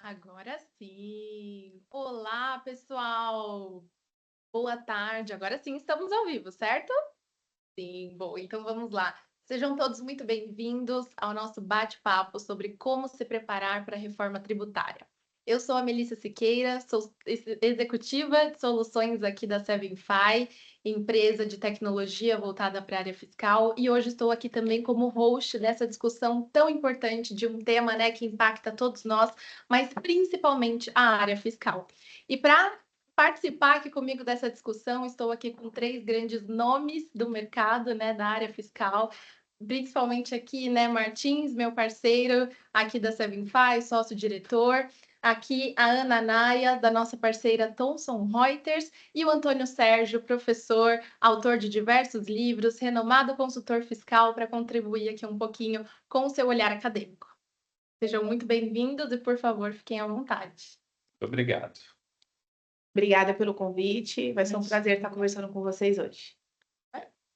Agora sim! Olá, pessoal! Boa tarde. Agora sim estamos ao vivo, certo? Sim, bom, então vamos lá. Sejam todos muito bem-vindos ao nosso bate-papo sobre como se preparar para a reforma tributária. Eu sou a Melissa Siqueira, sou executiva de soluções aqui da Sevenfy, empresa de tecnologia voltada para a área fiscal, e hoje estou aqui também como host dessa discussão tão importante de um tema, né, que impacta todos nós, mas principalmente a área fiscal. E para participar aqui comigo dessa discussão, estou aqui com três grandes nomes do mercado, né, da área fiscal, principalmente aqui, né, Martins, meu parceiro aqui da Sevenfy, sócio-diretor, aqui a Ana Naia, da nossa parceira Thomson Reuters, e o Antônio Sérgio, professor, autor de diversos livros, renomado consultor fiscal, para contribuir aqui um pouquinho com o seu olhar acadêmico. Sejam muito bem-vindos e, por favor, fiquem à vontade. Obrigado. Obrigada pelo convite. Vai ser um prazer estar conversando com vocês hoje.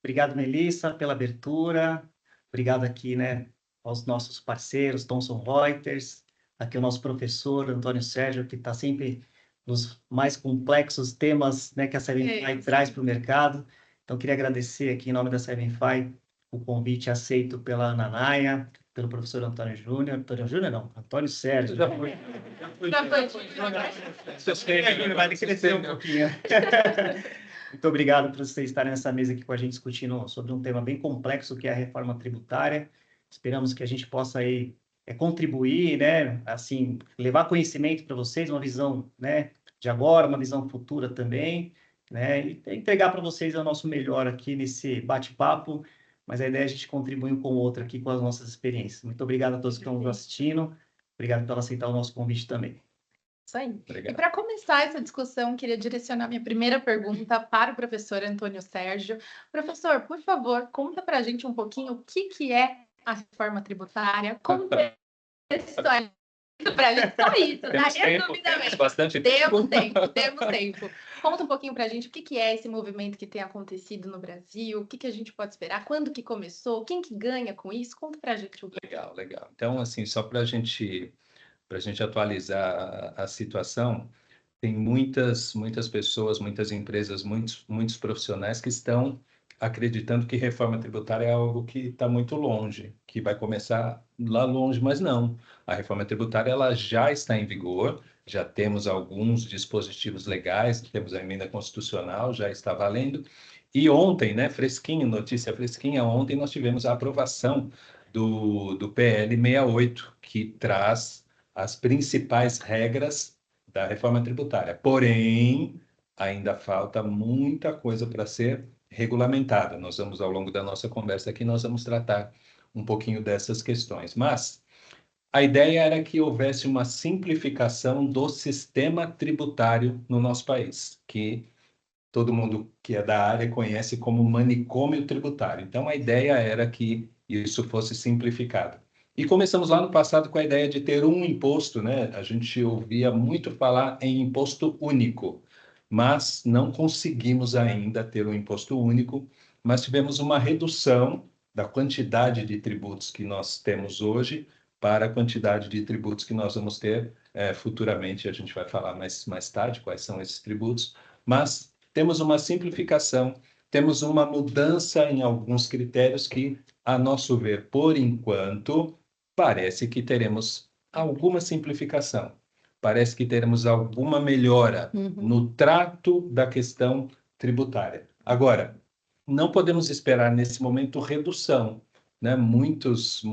Obrigado, Melissa, pela abertura. Obrigado aqui, né, aos nossos parceiros, Thomson Reuters, aqui o nosso professor, Antônio Sérgio, que está sempre nos mais complexos temas, né, que a Sevenfy traz para o mercado. Então, queria agradecer aqui, em nome da Sevenfy, o convite aceito pela Ana Naia, pelo professor Antônio Júnior. Antônio Júnior, não, Antônio Sérgio. Já foi. Vai crescer um pouquinho. Muito obrigado por vocês estarem nessa mesa aqui com a gente discutindo sobre um tema bem complexo que é a reforma tributária. Esperamos que a gente possa aí contribuir, né, assim, levar conhecimento para vocês, uma visão, né, de agora, uma visão futura também, né, e entregar para vocês o nosso melhor aqui nesse bate-papo, mas a ideia é a gente contribuir um com o outro aqui com as nossas experiências. Muito obrigado a todos que estão nos assistindo, obrigado por aceitar o nosso convite também. Isso aí. Obrigado. E para começar essa discussão, queria direcionar minha primeira pergunta para o professor Antônio Sérgio. Professor, por favor, conta para a gente um pouquinho o que é a reforma tributária, contextualiza para a gente só isso, tá? Resumidamente. Bastante tempo. Temos tempo. Conta um pouquinho para a gente o que é esse movimento que tem acontecido no Brasil, o que a gente pode esperar, quando que começou, quem que ganha com isso? Conta para a gente um pouco. Legal. Então, assim, só para a gente atualizar a situação, tem muitas pessoas, muitas empresas, muitos profissionais que estão acreditando que reforma tributária é algo que está muito longe, que vai começar lá longe, mas não. A reforma tributária ela já está em vigor, já temos alguns dispositivos legais, temos a emenda constitucional, já está valendo. E ontem, né, fresquinho, notícia fresquinha, ontem nós tivemos a aprovação do PL 68, que traz as principais regras da reforma tributária. Porém, ainda falta muita coisa para ser regulamentada. Nós vamos, ao longo da nossa conversa aqui, nós vamos tratar um pouquinho dessas questões. Mas a ideia era que houvesse uma simplificação do sistema tributário no nosso país, que todo mundo que é da área conhece como manicômio tributário. Então, a ideia era que isso fosse simplificado. E começamos lá no passado com a ideia de ter um imposto, né? A gente ouvia muito falar em imposto único, mas não conseguimos ainda ter um imposto único, mas tivemos uma redução da quantidade de tributos que nós temos hoje para a quantidade de tributos que nós vamos ter futuramente. A gente vai falar mais tarde quais são esses tributos, mas temos uma simplificação, temos uma mudança em alguns critérios que, a nosso ver, por enquanto, parece que teremos alguma simplificação. Parece que teremos alguma melhora no trato da questão tributária. Agora, não podemos esperar nesse momento redução, né? Muitos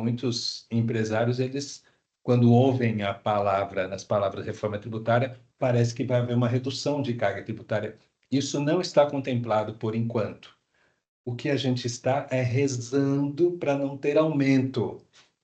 empresários, eles, quando ouvem a palavra, nas palavras reforma tributária, parece que vai haver uma redução de carga tributária. Isso não está contemplado por enquanto. O que a gente está é rezando para não ter aumento,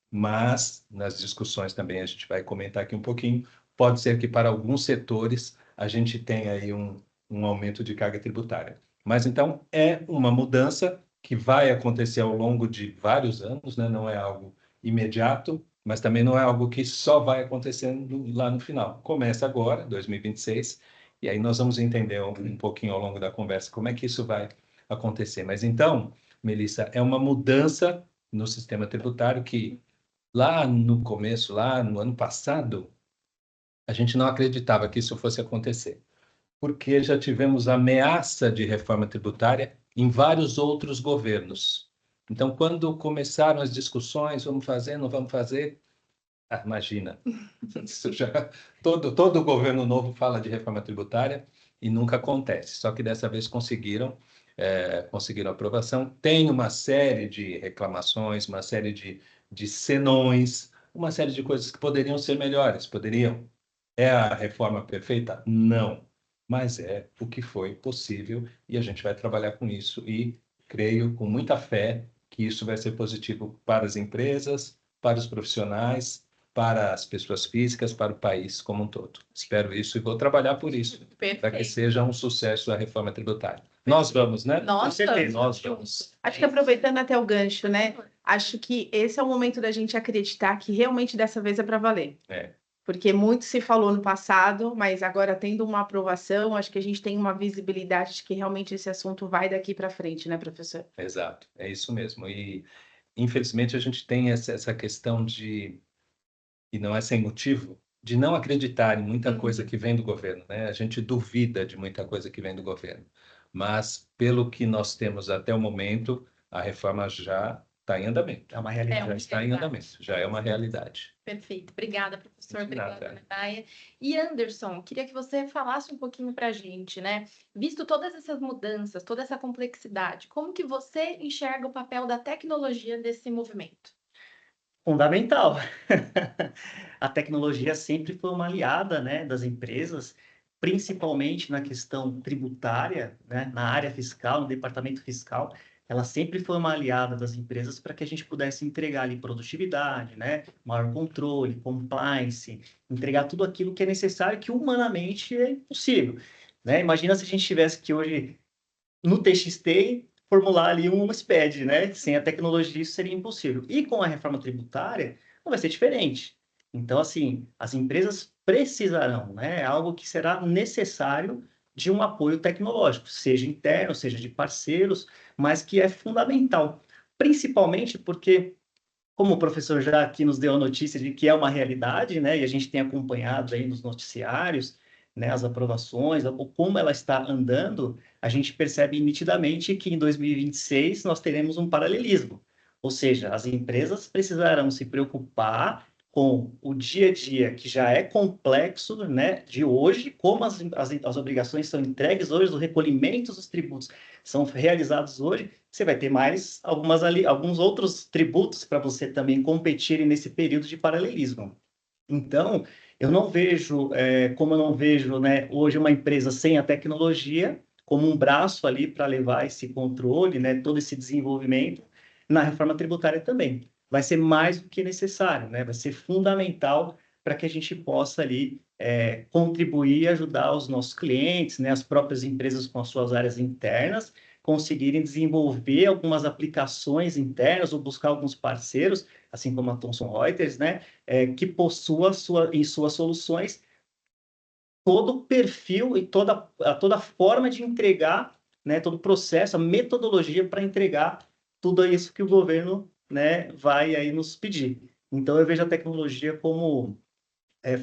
mas nas discussões também a gente vai comentar aqui um pouquinho. Pode ser que para alguns setores a gente tenha aí um aumento de carga tributária. Mas então é uma mudança que vai acontecer ao longo de vários anos, né? Não é algo imediato, mas também não é algo que só vai acontecendo lá no final. Começa agora, 2026, e aí nós vamos entender um pouquinho ao longo da conversa como é que isso vai acontecer. Mas então, Melissa, é uma mudança no sistema tributário que lá no começo, lá no ano passado, a gente não acreditava que isso fosse acontecer, porque já tivemos ameaça de reforma tributária em vários outros governos. Então, quando começaram as discussões, vamos fazer, não vamos fazer, imagina, isso já, todo governo novo fala de reforma tributária e nunca acontece. Só que dessa vez conseguiram aprovação. Tem uma série de reclamações, uma série de senões, uma série de coisas que poderiam ser melhores. Poderiam. É a reforma perfeita? Não. Mas é o que foi possível e a gente vai trabalhar com isso e creio com muita fé que isso vai ser positivo para as empresas, para os profissionais, para as pessoas físicas, para o país como um todo. Espero isso e vou trabalhar por isso, para que Perfeito. seja um sucesso a reforma tributária. Nós vamos, né? Nós certeza, vamos nós vamos. juntos. Acho que aproveitando até o gancho, né? Acho que esse é o momento da gente acreditar que realmente dessa vez é para valer. É, Porque muito se falou no passado, mas agora tendo uma aprovação, acho que a gente tem uma visibilidade de que realmente esse assunto vai daqui para frente, né, professor? exato, é isso mesmo. E, infelizmente, a gente tem essa questão e não é sem motivo, de não acreditar em muita coisa que vem do governo, né? A gente duvida de muita coisa que vem do governo. Mas, pelo que nós temos até o momento, a reforma já está em andamento. É uma É realidade. uma Já está em realidade. andamento, já é uma realidade. Perfeito. Obrigada, professor. De nada. Obrigada, Natalia. E Anderson, queria que você falasse um pouquinho para a gente, né? Visto todas essas mudanças, toda essa complexidade, como que você enxerga o papel da tecnologia nesse movimento? Fundamental. A tecnologia sempre foi uma aliada, né, das empresas, principalmente na questão tributária, né, na área fiscal, no departamento fiscal. Ela sempre foi uma aliada das empresas para que a gente pudesse entregar ali produtividade, né, maior controle, compliance, entregar tudo aquilo que é necessário, que humanamente é impossível, né? Imagina se a gente tivesse que hoje no TXT formular ali um SPED, né? Sem a tecnologia isso seria impossível. E com a reforma tributária não vai ser diferente. Então, assim, as empresas precisarão, né? É algo que será necessário de um apoio tecnológico, seja interno, seja de parceiros, mas que é fundamental, principalmente porque, como o professor já aqui nos deu a notícia de que é uma realidade, né? E a gente tem acompanhado aí nos noticiários, né? As aprovações, ou como ela está andando, a gente percebe nitidamente que em 2026 nós teremos um paralelismo. Ou seja, as empresas precisarão se preocupar com o dia a dia, que já é complexo, né? De hoje, como as obrigações são entregues hoje, os recolhimentos dos tributos são realizados hoje, você vai ter mais alguns outros tributos para você também competir nesse período de paralelismo. Então, eu não vejo, como eu não vejo, né, hoje uma empresa sem a tecnologia como um braço ali para levar esse controle, né, todo esse desenvolvimento, na reforma tributária também. Vai ser mais do que necessário, né? Vai ser fundamental para que a gente possa ali contribuir e ajudar os nossos clientes, né, as próprias empresas com as suas áreas internas, conseguirem desenvolver algumas aplicações internas ou buscar alguns parceiros, assim como a Thomson Reuters, né, que possua em suas soluções todo o perfil e toda forma de entregar, né, todo o processo, a metodologia para entregar tudo isso que o governo, né, vai aí nos pedir. Então, eu vejo a tecnologia como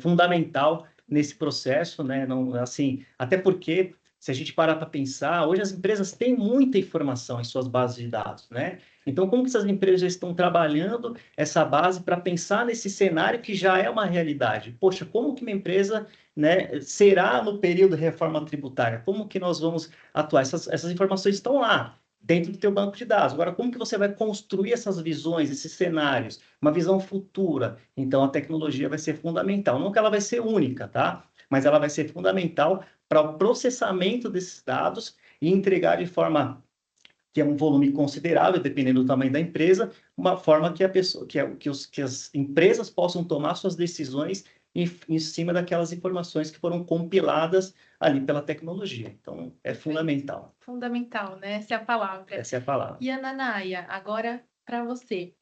fundamental nesse processo, né? Não, assim, até porque, se a gente parar para pensar, hoje as empresas têm muita informação em suas bases de dados, né? Então, como que essas empresas já estão trabalhando essa base para pensar nesse cenário que já é uma realidade? Poxa, como que uma empresa, né, será no período de reforma tributária? Como que nós vamos atuar? Essas informações estão lá, dentro do teu banco de dados. Agora, como que você vai construir essas visões, esses cenários? Uma visão futura. Então, a tecnologia vai ser fundamental. Não que ela vai ser única, tá? Mas ela vai ser fundamental para o processamento desses dados e entregar de forma que é um volume considerável, dependendo do tamanho da empresa, uma forma que que as empresas possam tomar suas decisões em cima daquelas informações que foram compiladas ali pela tecnologia. Então, é fundamental. Fundamental, né? Essa é a palavra. Essa é a palavra. E a Nanaia, agora para você.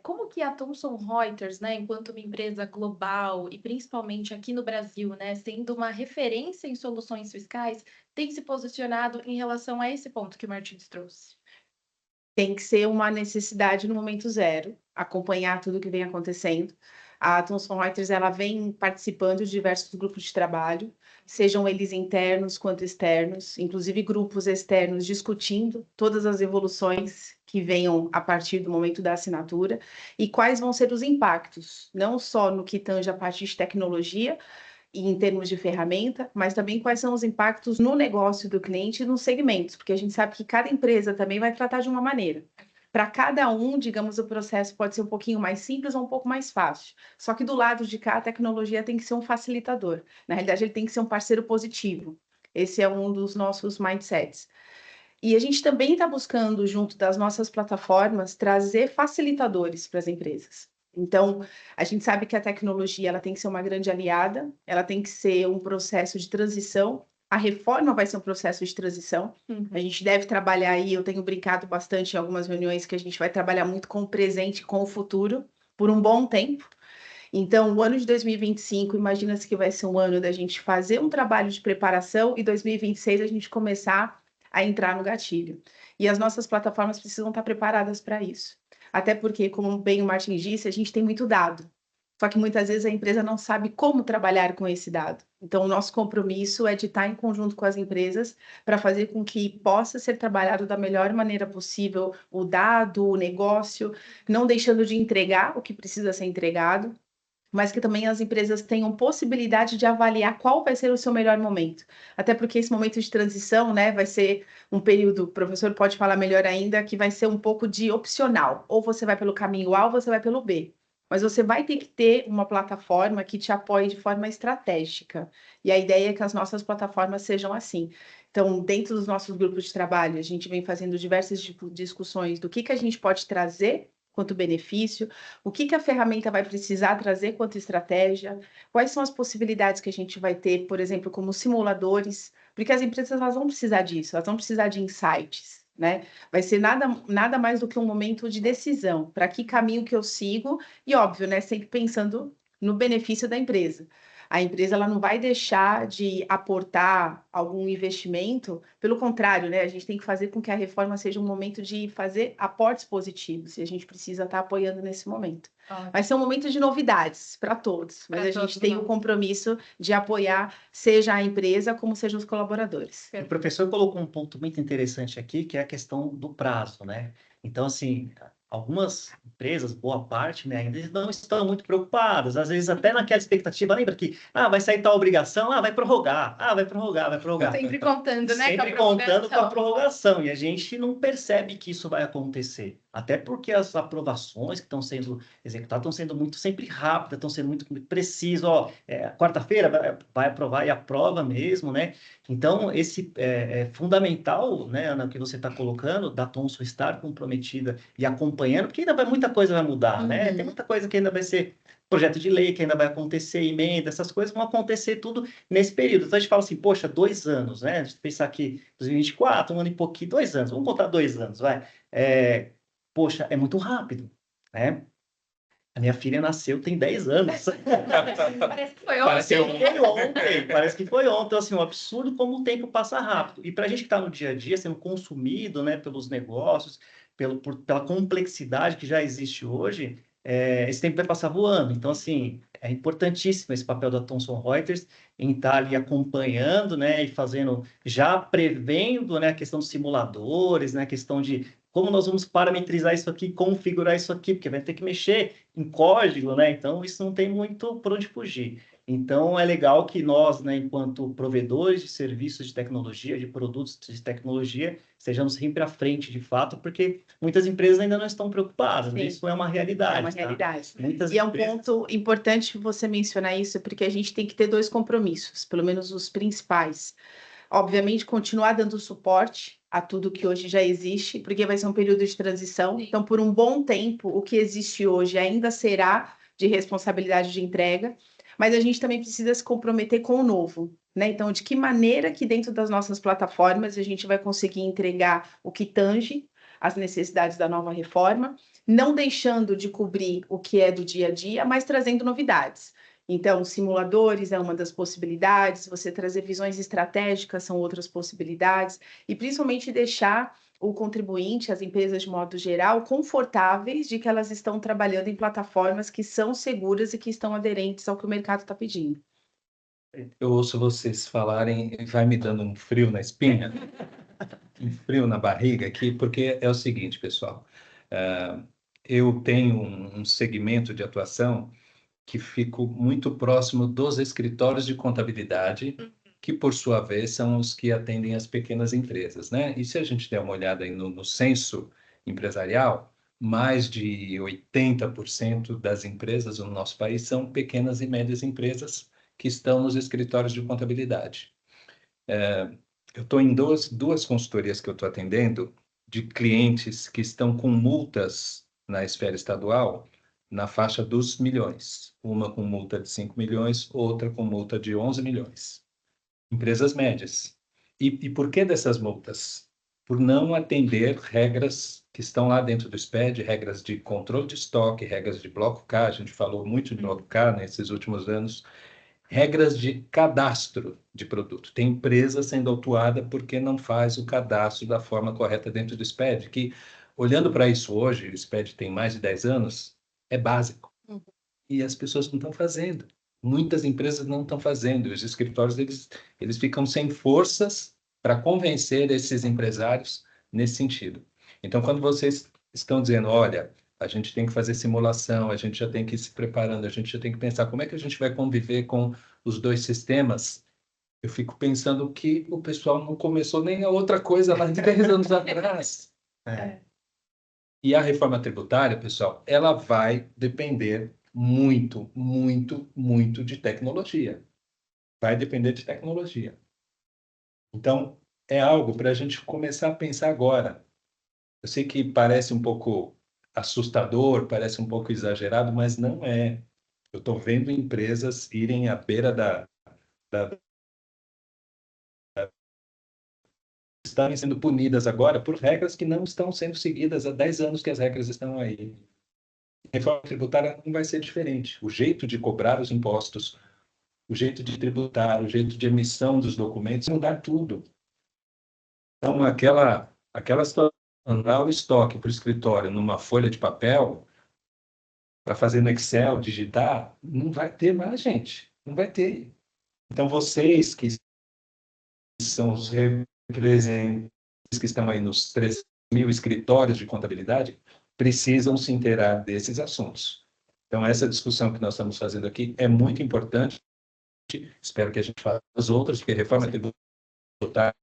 Como que a Thomson Reuters, né, enquanto uma empresa global e principalmente aqui no Brasil, né, sendo uma referência em soluções fiscais, tem se posicionado em relação a esse ponto que o Martins trouxe? Tem que ser uma necessidade no momento zero, acompanhar tudo que vem acontecendo. A Thomson Reuters ela vem participando de diversos grupos de trabalho, sejam eles internos quanto externos, inclusive grupos externos discutindo todas as evoluções que venham a partir do momento da assinatura e quais vão ser os impactos, não só no que tange a parte de tecnologia, e em termos de ferramenta, mas também quais são os impactos no negócio do cliente e nos segmentos, porque a gente sabe que cada empresa também vai tratar de uma maneira. Para cada um, digamos, o processo pode ser um pouquinho mais simples ou um pouco mais fácil. Só que do lado de cá, a tecnologia tem que ser um facilitador. Na realidade, ele tem que ser um parceiro positivo. Esse é um dos nossos mindsets. E a gente também está buscando, junto das nossas plataformas, trazer facilitadores para as empresas. Então, a gente sabe que a tecnologia ela tem que ser uma grande aliada, ela tem que ser um processo de transição. A reforma vai ser um processo de transição. A gente deve trabalhar aí, eu tenho brincado bastante em algumas reuniões que a gente vai trabalhar muito com o presente e com o futuro por um bom tempo. Então, o ano de 2025, imagina-se que vai ser um ano da gente fazer um trabalho de preparação e 2026 a gente começar a entrar no gatilho. E as nossas plataformas precisam estar preparadas para isso. Até porque, como bem o Martin disse, a gente tem muito dado. Só que muitas vezes a empresa não sabe como trabalhar com esse dado. Então, o nosso compromisso é de estar em conjunto com as empresas para fazer com que possa ser trabalhado da melhor maneira possível o dado, o negócio, não deixando de entregar o que precisa ser entregado, mas que também as empresas tenham possibilidade de avaliar qual vai ser o seu melhor momento. Até porque esse momento de transição, né, vai ser um período, o professor pode falar melhor ainda, que vai ser um pouco de opcional. Ou você vai pelo caminho A ou você vai pelo B. Mas você vai ter que ter uma plataforma que te apoie de forma estratégica. E a ideia é que as nossas plataformas sejam assim. Então, dentro dos nossos grupos de trabalho, a gente vem fazendo diversas discussões do que a gente pode trazer quanto benefício, o que a ferramenta vai precisar trazer quanto estratégia, quais são as possibilidades que a gente vai ter, por exemplo, como simuladores, porque as empresas elas vão precisar disso, elas vão precisar de insights, né? Vai ser nada mais do que um momento de decisão, para que caminho que eu sigo, e óbvio, né, sempre pensando no benefício da empresa. A empresa ela não vai deixar de aportar algum investimento, pelo contrário, né? A gente tem que fazer com que a reforma seja um momento de fazer aportes positivos, e a gente precisa estar apoiando nesse momento. Vai ser um momento de novidades para todos, mas a gente tem o compromisso de apoiar, seja a empresa, como sejam os colaboradores. O professor colocou um ponto muito interessante aqui, que é a questão do prazo, né? Então, assim, algumas empresas, boa parte, né, ainda não estão muito preocupadas, às vezes até naquela expectativa, lembra que, vai sair tal obrigação, vai prorrogar, vai prorrogar. Sempre contando, né? Sempre contando com a prorrogação, e a gente não percebe que isso vai acontecer. Até porque as aprovações que estão sendo executadas estão sendo muito sempre rápidas, estão sendo muito precisas. Quarta-feira vai aprovar e aprova mesmo, né? Então, esse é fundamental, né, no que você está colocando, da Thomson estar comprometida e acompanhando, porque ainda muita coisa vai mudar, né? Tem muita coisa que ainda vai ser projeto de lei, que ainda vai acontecer, emenda, essas coisas vão acontecer tudo nesse período. Então, a gente fala assim, poxa, 2 anos, né? A gente pensar aqui, 2024, um ano e pouquinho, 2 anos. Vamos contar 2 anos, vai. Poxa, é muito rápido, né? A minha filha nasceu tem 10 anos. Parece que foi ontem. Parece que foi ontem. Então, assim, um absurdo como o tempo passa rápido. E para a gente que está no dia a dia, sendo consumido, né, pelos negócios, pela complexidade que já existe hoje, esse tempo vai passar voando. Então, assim, é importantíssimo esse papel da Thomson Reuters em estar ali acompanhando, né, e fazendo, já prevendo, né, a questão dos simuladores, né, a questão de como nós vamos parametrizar isso aqui, configurar isso aqui, porque vai ter que mexer em código, né? Então, isso não tem muito por onde fugir. Então, é legal que nós, né, enquanto provedores de serviços de tecnologia, de produtos de tecnologia, estejamos sempre à frente, de fato, porque muitas empresas ainda não estão preocupadas, né? Isso é uma realidade. É uma realidade. Muitas e é um empresas... ponto importante você mencionar isso, porque a gente tem que ter 2 compromissos, pelo menos os principais. Obviamente, continuar dando suporte a tudo que hoje já existe, porque vai ser um período de transição. Então, por um bom tempo, o que existe hoje ainda será de responsabilidade de entrega, mas a gente também precisa se comprometer com o novo, né? Então, de que maneira que dentro das nossas plataformas a gente vai conseguir entregar o que tange as necessidades da nova reforma, não deixando de cobrir o que é do dia a dia, mas trazendo novidades. Então, simuladores é uma das possibilidades, você trazer visões estratégicas são outras possibilidades, e principalmente deixar o contribuinte, as empresas de modo geral, confortáveis de que elas estão trabalhando em plataformas que são seguras e que estão aderentes ao que o mercado está pedindo. Eu ouço vocês falarem e vai me dando um frio na espinha, um frio na barriga aqui, porque é o seguinte, pessoal. Eu tenho um segmento de atuação que fico muito próximo dos escritórios de contabilidade, que, por sua vez, são os que atendem as pequenas empresas, né? E se a gente der uma olhada aí no censo empresarial, mais de 80% das empresas no nosso país são pequenas e médias empresas que estão nos escritórios de contabilidade. Eu estou em duas consultorias que eu estou atendendo de clientes que estão com multas na esfera estadual na faixa dos milhões. Uma com multa de 5 milhões, outra com multa de 11 milhões. Empresas médias. E por que dessas multas? Por não atender regras que estão lá dentro do SPED, regras de controle de estoque, regras de bloco K, a gente falou muito de bloco K nesses últimos anos, regras de cadastro de produto. Tem empresa sendo autuada porque não faz o cadastro da forma correta dentro do SPED, que, olhando para isso hoje, o SPED tem mais de 10 anos, é básico. E as pessoas não estão fazendo. Muitas empresas não estão fazendo. Os escritórios, eles ficam sem forças para convencer esses empresários nesse sentido. Então, quando vocês estão dizendo, olha, a gente tem que fazer simulação, a gente já tem que ir se preparando, a gente já tem que pensar como é que a gente vai conviver com os dois sistemas, eu fico pensando que o pessoal não começou nem a outra coisa lá de 10 anos atrás. E a reforma tributária, pessoal, ela vai depender muito, muito, muito de tecnologia. Vai depender de tecnologia. Então, é algo para a gente começar a pensar agora. Eu sei que parece um pouco assustador, parece um pouco exagerado, mas não é. Eu estou vendo empresas irem à beira estarem sendo punidas agora por regras que não estão sendo seguidas há 10 anos que as regras estão aí. A reforma tributária não vai ser diferente. O jeito de cobrar os impostos, o jeito de tributar, o jeito de emissão dos documentos, mudar tudo. Então, aquela situação, andar o estoque para o escritório numa folha de papel, para fazer no Excel, digitar, não vai ter mais, gente. Não vai ter. Então, vocês que são os representantes que estão aí nos 3.000 escritórios de contabilidade, precisam se inteirar desses assuntos. Então, essa discussão que nós estamos fazendo aqui é muito importante. Espero que a gente faça as outras, porque a reforma tributária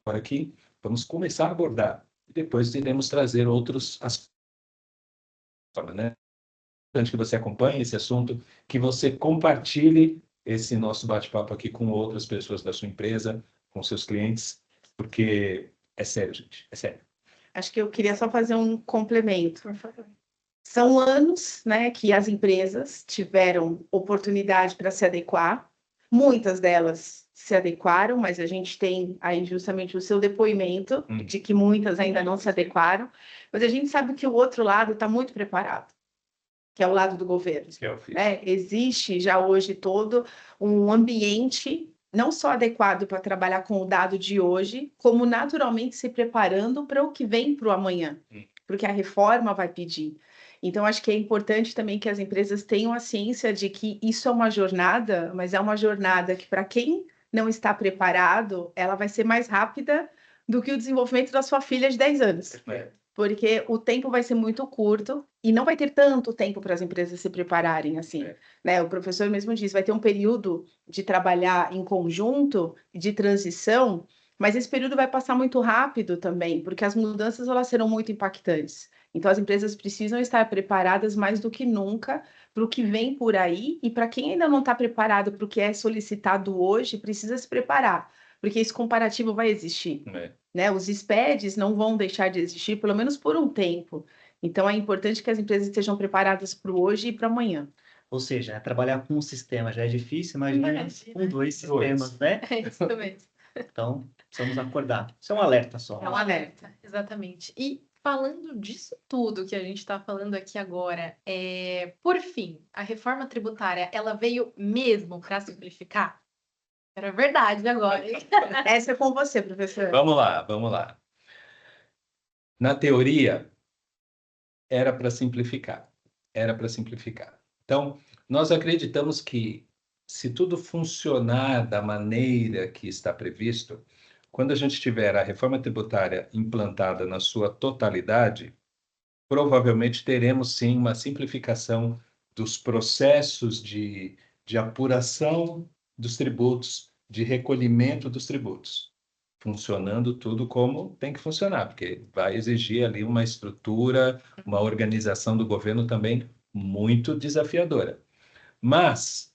aqui, vamos começar a abordar. E depois iremos trazer outros aspectos, né? É importante que você acompanhe esse assunto, que você compartilhe esse nosso bate-papo aqui com outras pessoas da sua empresa, com seus clientes, porque é sério, gente, é sério. Acho que eu queria só fazer um complemento. Por favor. São anos, né, que as empresas tiveram oportunidade para se adequar. Muitas delas se adequaram, mas a gente tem aí justamente o seu depoimento de que muitas ainda não se adequaram. Mas a gente sabe que o outro lado está muito preparado, que é o lado do governo. Né? Existe já hoje todo um ambiente não só adequado para trabalhar com o dado de hoje, como naturalmente se preparando para o que vem para o amanhã, porque a reforma vai pedir. Então, acho que é importante também que as empresas tenham a ciência de que isso é uma jornada, mas é uma jornada que, para quem não está preparado, ela vai ser mais rápida do que o desenvolvimento da sua filha de 10 anos. Porque o tempo vai ser muito curto e não vai ter tanto tempo para as empresas se prepararem assim, né? O professor mesmo disse, vai ter um período de trabalhar em conjunto, de transição, mas esse período vai passar muito rápido também, porque as mudanças elas serão muito impactantes. Então as empresas precisam estar preparadas mais do que nunca para o que vem por aí e para quem ainda não está preparado para o que é solicitado hoje, precisa se preparar, porque esse comparativo vai existir. Né? Os SPEDs não vão deixar de existir, pelo menos por um tempo. Então, é importante que as empresas estejam preparadas para o hoje e para amanhã. Ou seja, trabalhar com um sistema já é difícil, imagina com dois sistemas, né? É isso mesmo. Então, precisamos acordar. Isso é um alerta só. É um alerta, exatamente. E falando disso tudo que a gente está falando aqui agora, por fim, a reforma tributária, ela veio mesmo para simplificar? Era verdade agora, hein? Essa é com você, professor. Vamos lá, vamos lá. Na teoria, era para simplificar. Era para simplificar. Então, nós acreditamos que, se tudo funcionar da maneira que está previsto, quando a gente tiver a reforma tributária implantada na sua totalidade, provavelmente teremos sim uma simplificação dos processos de apuração dos tributos, de recolhimento dos tributos, funcionando tudo como tem que funcionar, porque vai exigir ali uma estrutura, uma organização do governo também muito desafiadora. Mas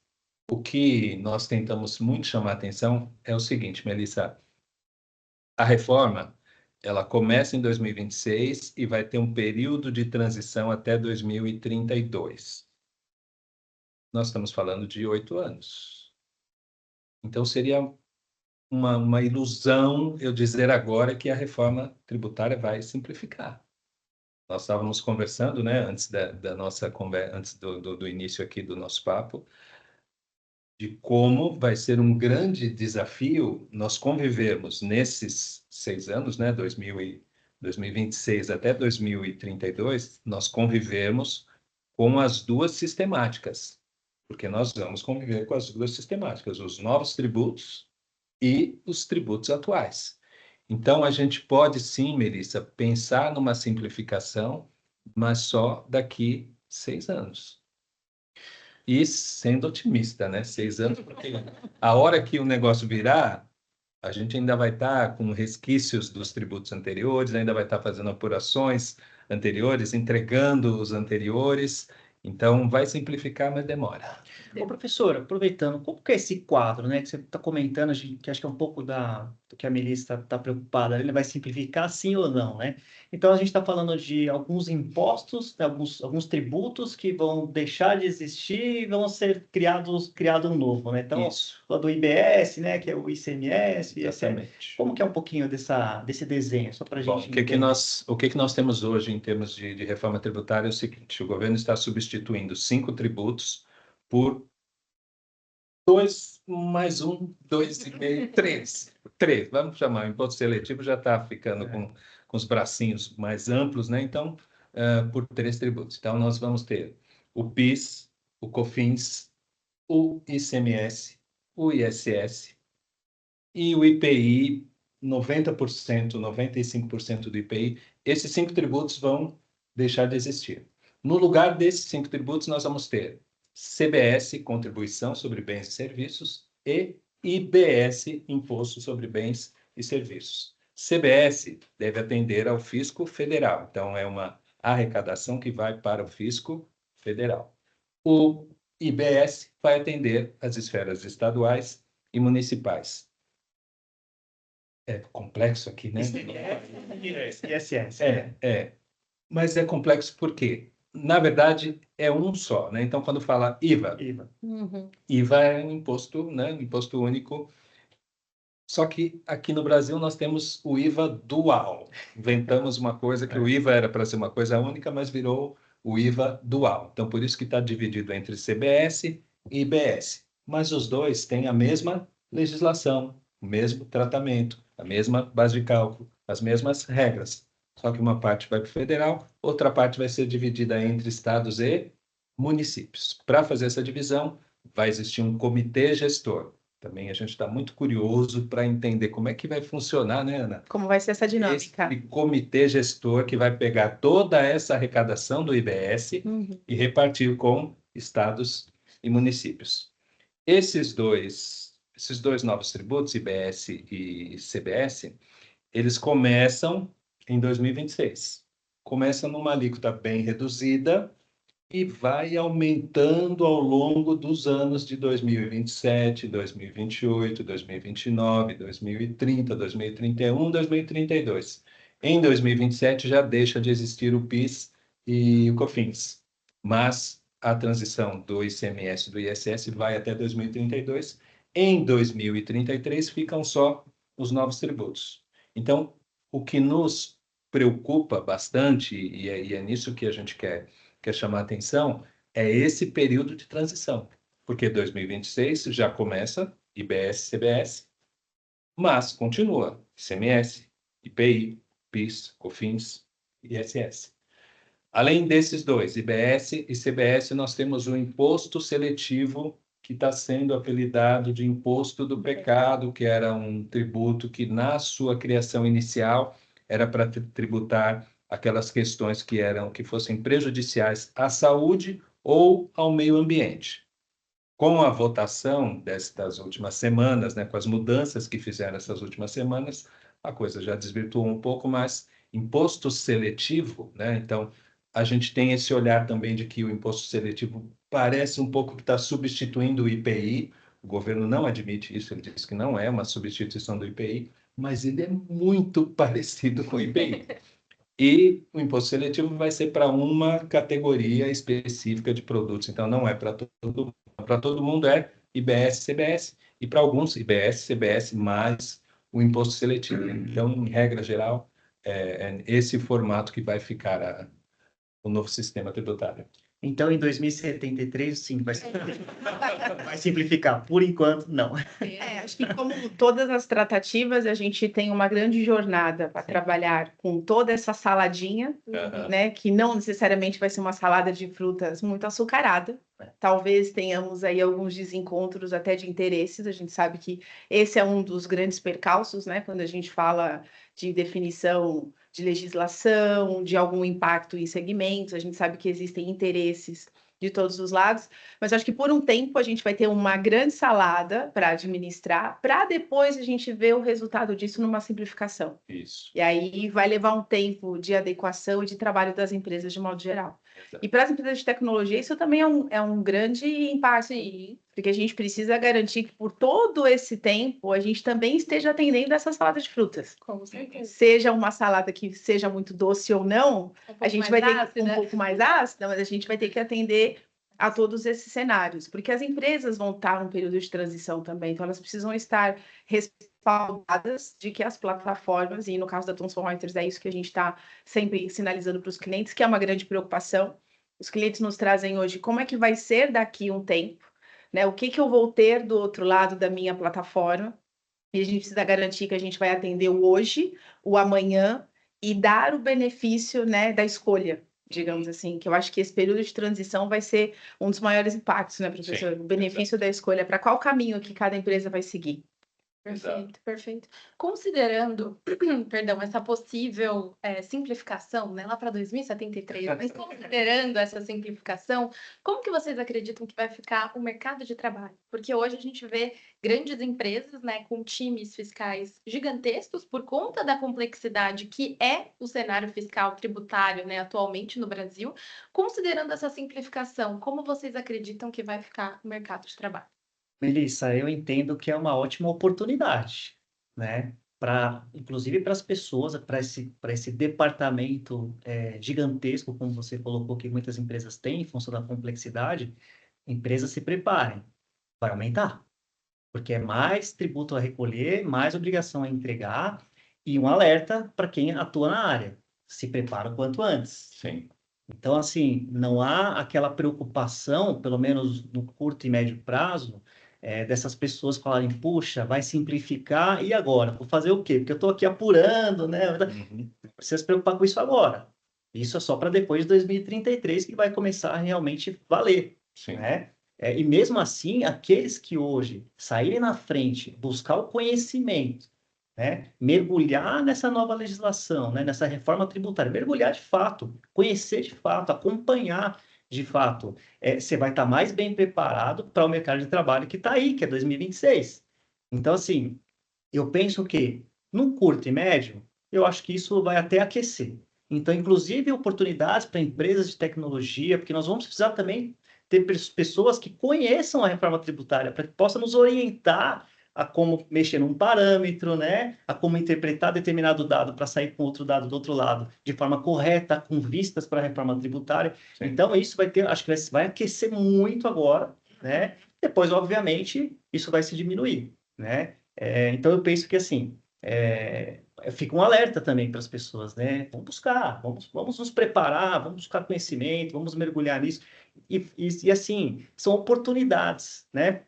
o que nós tentamos muito chamar a atenção é o seguinte, Melissa, a reforma, ela começa em 2026 e vai ter um período de transição até 2032. Nós estamos falando de 8 anos. Então, seria uma ilusão eu dizer agora que a reforma tributária vai simplificar. Nós estávamos conversando, né, antes da nossa conversa, antes do início aqui do nosso papo, de como vai ser um grande desafio nós convivermos nesses 6 anos, né, 2026 até 2032, nós convivermos com as duas sistemáticas, porque nós vamos conviver com as duas sistemáticas, os novos tributos e os tributos atuais. Então, a gente pode sim, Melissa, pensar numa simplificação, mas só daqui 6 anos. E sendo otimista, né? 6 anos, porque a hora que o negócio virar, a gente ainda vai estar com resquícios dos tributos anteriores, ainda vai estar fazendo apurações anteriores, entregando os anteriores. Então, vai simplificar, mas demora. Ô, professor, aproveitando, como que é esse quadro, né, que você está comentando, que acho que é um pouco do que a Melissa está preocupada, ele vai simplificar sim ou não, né? Então, a gente está falando de alguns impostos, né, alguns tributos que vão deixar de existir e vão ser criado um novo, né? Então, Isso, fala do IBS, né, que é o ICMS, exatamente. como que é um pouquinho desse desenho, só para a Bom, gente o que entender? que nós temos hoje em termos de reforma tributária é o seguinte: o governo está substituindo 5 tributos por 2 mais 1, 2,5, 3. 3, vamos chamar. O imposto seletivo já está ficando com os bracinhos mais amplos, né? Então, por 3 tributos. Então, nós vamos ter o PIS, o COFINS, o ICMS, o ISS e o IPI, 90%, 95% do IPI. Esses 5 tributos vão deixar de existir. No lugar desses 5 tributos, nós vamos ter CBS, Contribuição sobre Bens e Serviços, e IBS, Imposto sobre Bens e Serviços. CBS deve atender ao fisco federal, então é uma arrecadação que vai para o fisco federal. O IBS vai atender as esferas estaduais e municipais. É complexo aqui, né? ISS. Mas é complexo por quê? Na verdade, é um só, né? Então, quando fala IVA, IVA. IVA é um imposto, né? Um imposto único. Só que aqui no Brasil nós temos o IVA dual. Inventamos uma coisa que o IVA era para ser uma coisa única, mas virou o IVA dual. Então, por isso que está dividido entre CBS e IBS. Mas os dois têm a mesma legislação, o mesmo tratamento, a mesma base de cálculo, as mesmas regras. Só que uma parte vai para o federal, outra parte vai ser dividida entre estados e municípios. Para fazer essa divisão, vai existir um comitê gestor. Também a gente está muito curioso para entender como é que vai funcionar, né, Ana? Como vai ser essa dinâmica? Esse comitê gestor que vai pegar toda essa arrecadação do IBS e repartir com estados e municípios. Esses dois novos tributos, IBS e CBS, eles começam em 2026. Começam numa alíquota bem reduzida e vai aumentando ao longo dos anos de 2027, 2028, 2029, 2030, 2031, 2032. Em 2027 já deixa de existir o PIS e o COFINS, mas a transição do ICMS e do ISS vai até 2032. Em 2033 ficam só os novos tributos. Então, o que nos preocupa bastante, e é nisso que a gente quer chamar a atenção, é esse período de transição. Porque 2026 já começa IBS, CBS, mas continua ICMS, IPI, PIS, COFINS, ISS. Além desses dois, IBS e CBS, nós temos o imposto seletivo, que está sendo apelidado de imposto do pecado, que era um tributo que, na sua criação inicial, era para tributar aquelas questões que fossem prejudiciais à saúde ou ao meio ambiente. Com a votação destas últimas semanas, né, com as mudanças que fizeram essas últimas semanas, a coisa já desvirtuou um pouco, mas imposto seletivo, né? Então, a gente tem esse olhar também de que o imposto seletivo parece um pouco que está substituindo o IPI. O governo não admite isso, ele diz que não é uma substituição do IPI, mas ele é muito parecido com o IPI. E o imposto seletivo vai ser para uma categoria específica de produtos, então não é para todo mundo, é IBS, CBS, e para alguns IBS, CBS, mais o imposto seletivo. Então, em regra geral, é esse formato que vai ficar o novo sistema tributário. Então, em 2073, sim, vai simplificar. Por enquanto, não. Acho que como todas as tratativas, a gente tem uma grande jornada para trabalhar com toda essa saladinha, né? Que não necessariamente vai ser uma salada de frutas muito açucarada. Talvez tenhamos aí alguns desencontros até de interesses. A gente sabe que esse é um dos grandes percalços, né? Quando a gente fala de definição de legislação, de algum impacto em segmentos, a gente sabe que existem interesses de todos os lados, mas acho que por um tempo a gente vai ter uma grande salada para administrar, para depois a gente ver o resultado disso numa simplificação. Isso. E aí vai levar um tempo de adequação e de trabalho das empresas de modo geral. Exato. E para as empresas de tecnologia, isso também é um grande impacto, porque a gente precisa garantir que por todo esse tempo a gente também esteja atendendo essa salada de frutas. Com certeza. Seja uma salada que seja muito doce ou não, a gente vai ter que um pouco mais ácida, mas a gente vai ter que atender a todos esses cenários, porque as empresas vão estar num período de transição também, então elas precisam estar respaldadas de que as plataformas, e no caso da Thomson Reuters é isso que a gente está sempre sinalizando para os clientes, que é uma grande preocupação. Os clientes nos trazem hoje como é que vai ser daqui um tempo, né? O que eu vou ter do outro lado da minha plataforma, e a gente precisa garantir que a gente vai atender o hoje, o amanhã, e dar o benefício, né, da escolha, digamos assim, que eu acho que esse período de transição vai ser um dos maiores impactos, né, professor? Sim, o benefício da escolha, para qual caminho que cada empresa vai seguir. Perfeito, perfeito. Considerando, perdão, essa possível simplificação, né, lá para 2073, mas considerando essa simplificação, como que vocês acreditam que vai ficar o mercado de trabalho? Porque hoje a gente vê grandes empresas, né, com times fiscais gigantescos por conta da complexidade que é o cenário fiscal tributário, né, atualmente no Brasil. Considerando essa simplificação, como vocês acreditam que vai ficar o mercado de trabalho? Melissa, eu entendo que é uma ótima oportunidade, né? Inclusive para as pessoas, para esse departamento gigantesco, como você colocou, que muitas empresas têm, em função da complexidade, empresas se preparem, vai aumentar, porque é mais tributo a recolher, mais obrigação a entregar, e um alerta para quem atua na área, se prepara o quanto antes. Sim. Então, assim, não há aquela preocupação, pelo menos no curto e médio prazo, dessas pessoas falarem, puxa, vai simplificar, e agora? Vou fazer o quê? Porque eu estou aqui apurando, né? Uhum. Não precisa se preocupar com isso agora. Isso é só para depois de 2033 que vai começar a realmente valer, Sim. né? E mesmo assim, aqueles que hoje saírem na frente, buscar o conhecimento, né? Mergulhar nessa nova legislação, né? Nessa reforma tributária, mergulhar de fato, conhecer de fato, acompanhar de fato, você vai estar mais bem preparado para o mercado de trabalho que está aí, que é 2026. Então, assim, eu penso que, no curto e médio, eu acho que isso vai até aquecer. Então, inclusive, oportunidades para empresas de tecnologia, porque nós vamos precisar também ter pessoas que conheçam a reforma tributária, para que possam nos orientar a como mexer num parâmetro, né? A como interpretar determinado dado para sair com outro dado do outro lado de forma correta, com vistas para a reforma tributária. Sim. Então, isso vai ter, acho que vai aquecer muito agora, né? Depois, obviamente, isso vai se diminuir, né? Então, eu penso que, assim, fica um alerta também para as pessoas, né? Vamos buscar, vamos nos preparar, vamos buscar conhecimento, vamos mergulhar nisso. E assim, são oportunidades, né?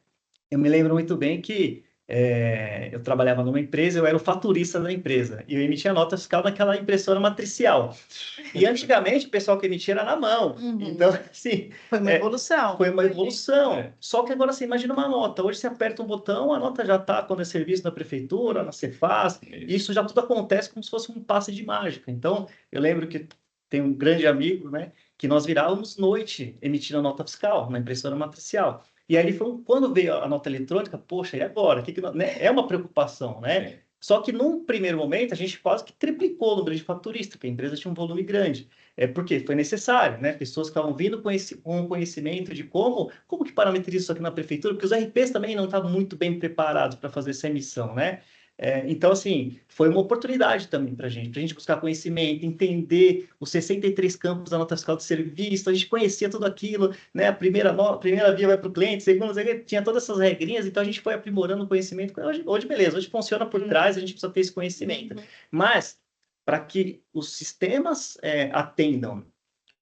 Eu me lembro muito bem que eu trabalhava numa empresa, eu era o faturista da empresa, e eu emitia nota fiscal naquela impressora matricial. E antigamente o pessoal que emitia era na mão. Então, assim, Foi uma evolução. foi uma evolução. Só que agora você imagina uma nota. Hoje você aperta um botão, a nota já está quando é serviço na prefeitura, na Cefaz. Isso já tudo acontece como se fosse um passe de mágica. Então, eu lembro que tem um grande amigo, né, que nós virávamos noite emitindo a nota fiscal na impressora matricial. E aí quando veio a nota eletrônica, poxa, e agora? Né? É uma preocupação, né? Só que num primeiro momento a gente quase que triplicou o número de faturistas, porque a empresa tinha um volume grande. Porque foi necessário, né? Pessoas que estavam vindo com conhecimento de como que parametriza isso aqui na prefeitura, porque os RPs também não estavam muito bem preparados para fazer essa emissão, né? Então, assim, foi uma oportunidade também para a gente buscar conhecimento, entender os 63 campos da nota fiscal de serviço, a gente conhecia tudo aquilo, né? A primeira via vai para o cliente, segunda, tinha todas essas regrinhas, então a gente foi aprimorando o conhecimento. Hoje beleza, hoje funciona por trás, a gente precisa ter esse conhecimento. Mas, para que os sistemas atendam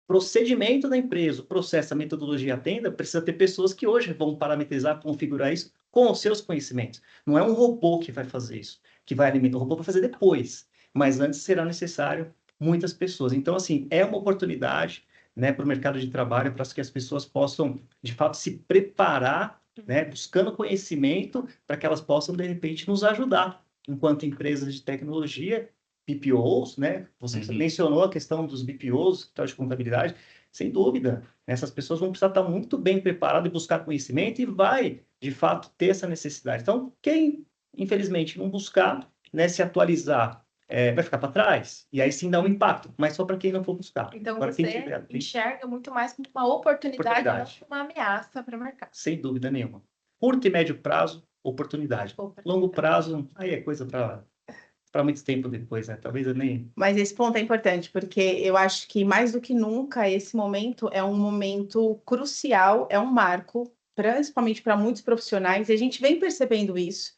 procedimento da empresa, o processo, a metodologia atenda, precisa ter pessoas que hoje vão parametrizar, configurar isso com os seus conhecimentos. Não é um robô que vai fazer isso, que vai alimentar. O robô vai fazer depois, mas antes será necessário muitas pessoas. Então, assim, é uma oportunidade, né, para o mercado de trabalho, para que as pessoas possam, de fato, se preparar, né, buscando conhecimento, para que elas possam, de repente, nos ajudar, enquanto empresas de tecnologia, BPOs, né? Você mencionou a questão dos BPOs, de contabilidade, sem dúvida. Essas pessoas vão precisar estar muito bem preparadas e buscar conhecimento e vai, de fato, ter essa necessidade. Então, quem, infelizmente, não buscar, né, se atualizar, vai ficar para trás. E aí sim dá um impacto, mas só para quem não for buscar. Então, agora, você enxerga muito mais como uma oportunidade, não como uma ameaça para o mercado. Sem dúvida nenhuma. Curto e médio prazo, oportunidade. Longo prazo, aí é coisa para muito tempo depois, né? Talvez eu nem... Mas esse ponto é importante, porque eu acho que mais do que nunca, esse momento é um momento crucial, é um marco, principalmente para muitos profissionais, e a gente vem percebendo isso.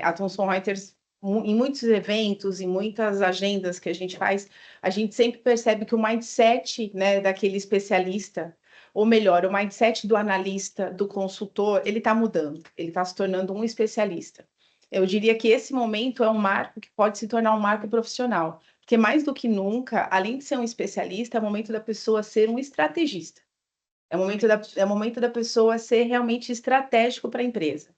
A Thomson Reuters, em muitos eventos, em muitas agendas que a gente faz, a gente sempre percebe que o mindset, né, daquele especialista, ou melhor, o mindset do analista, do consultor, ele está mudando, ele está se tornando um especialista. Eu diria que esse momento é um marco que pode se tornar um marco profissional, porque mais do que nunca, além de ser um especialista, é o momento da pessoa ser um estrategista. É o momento da pessoa ser realmente estratégico para a empresa.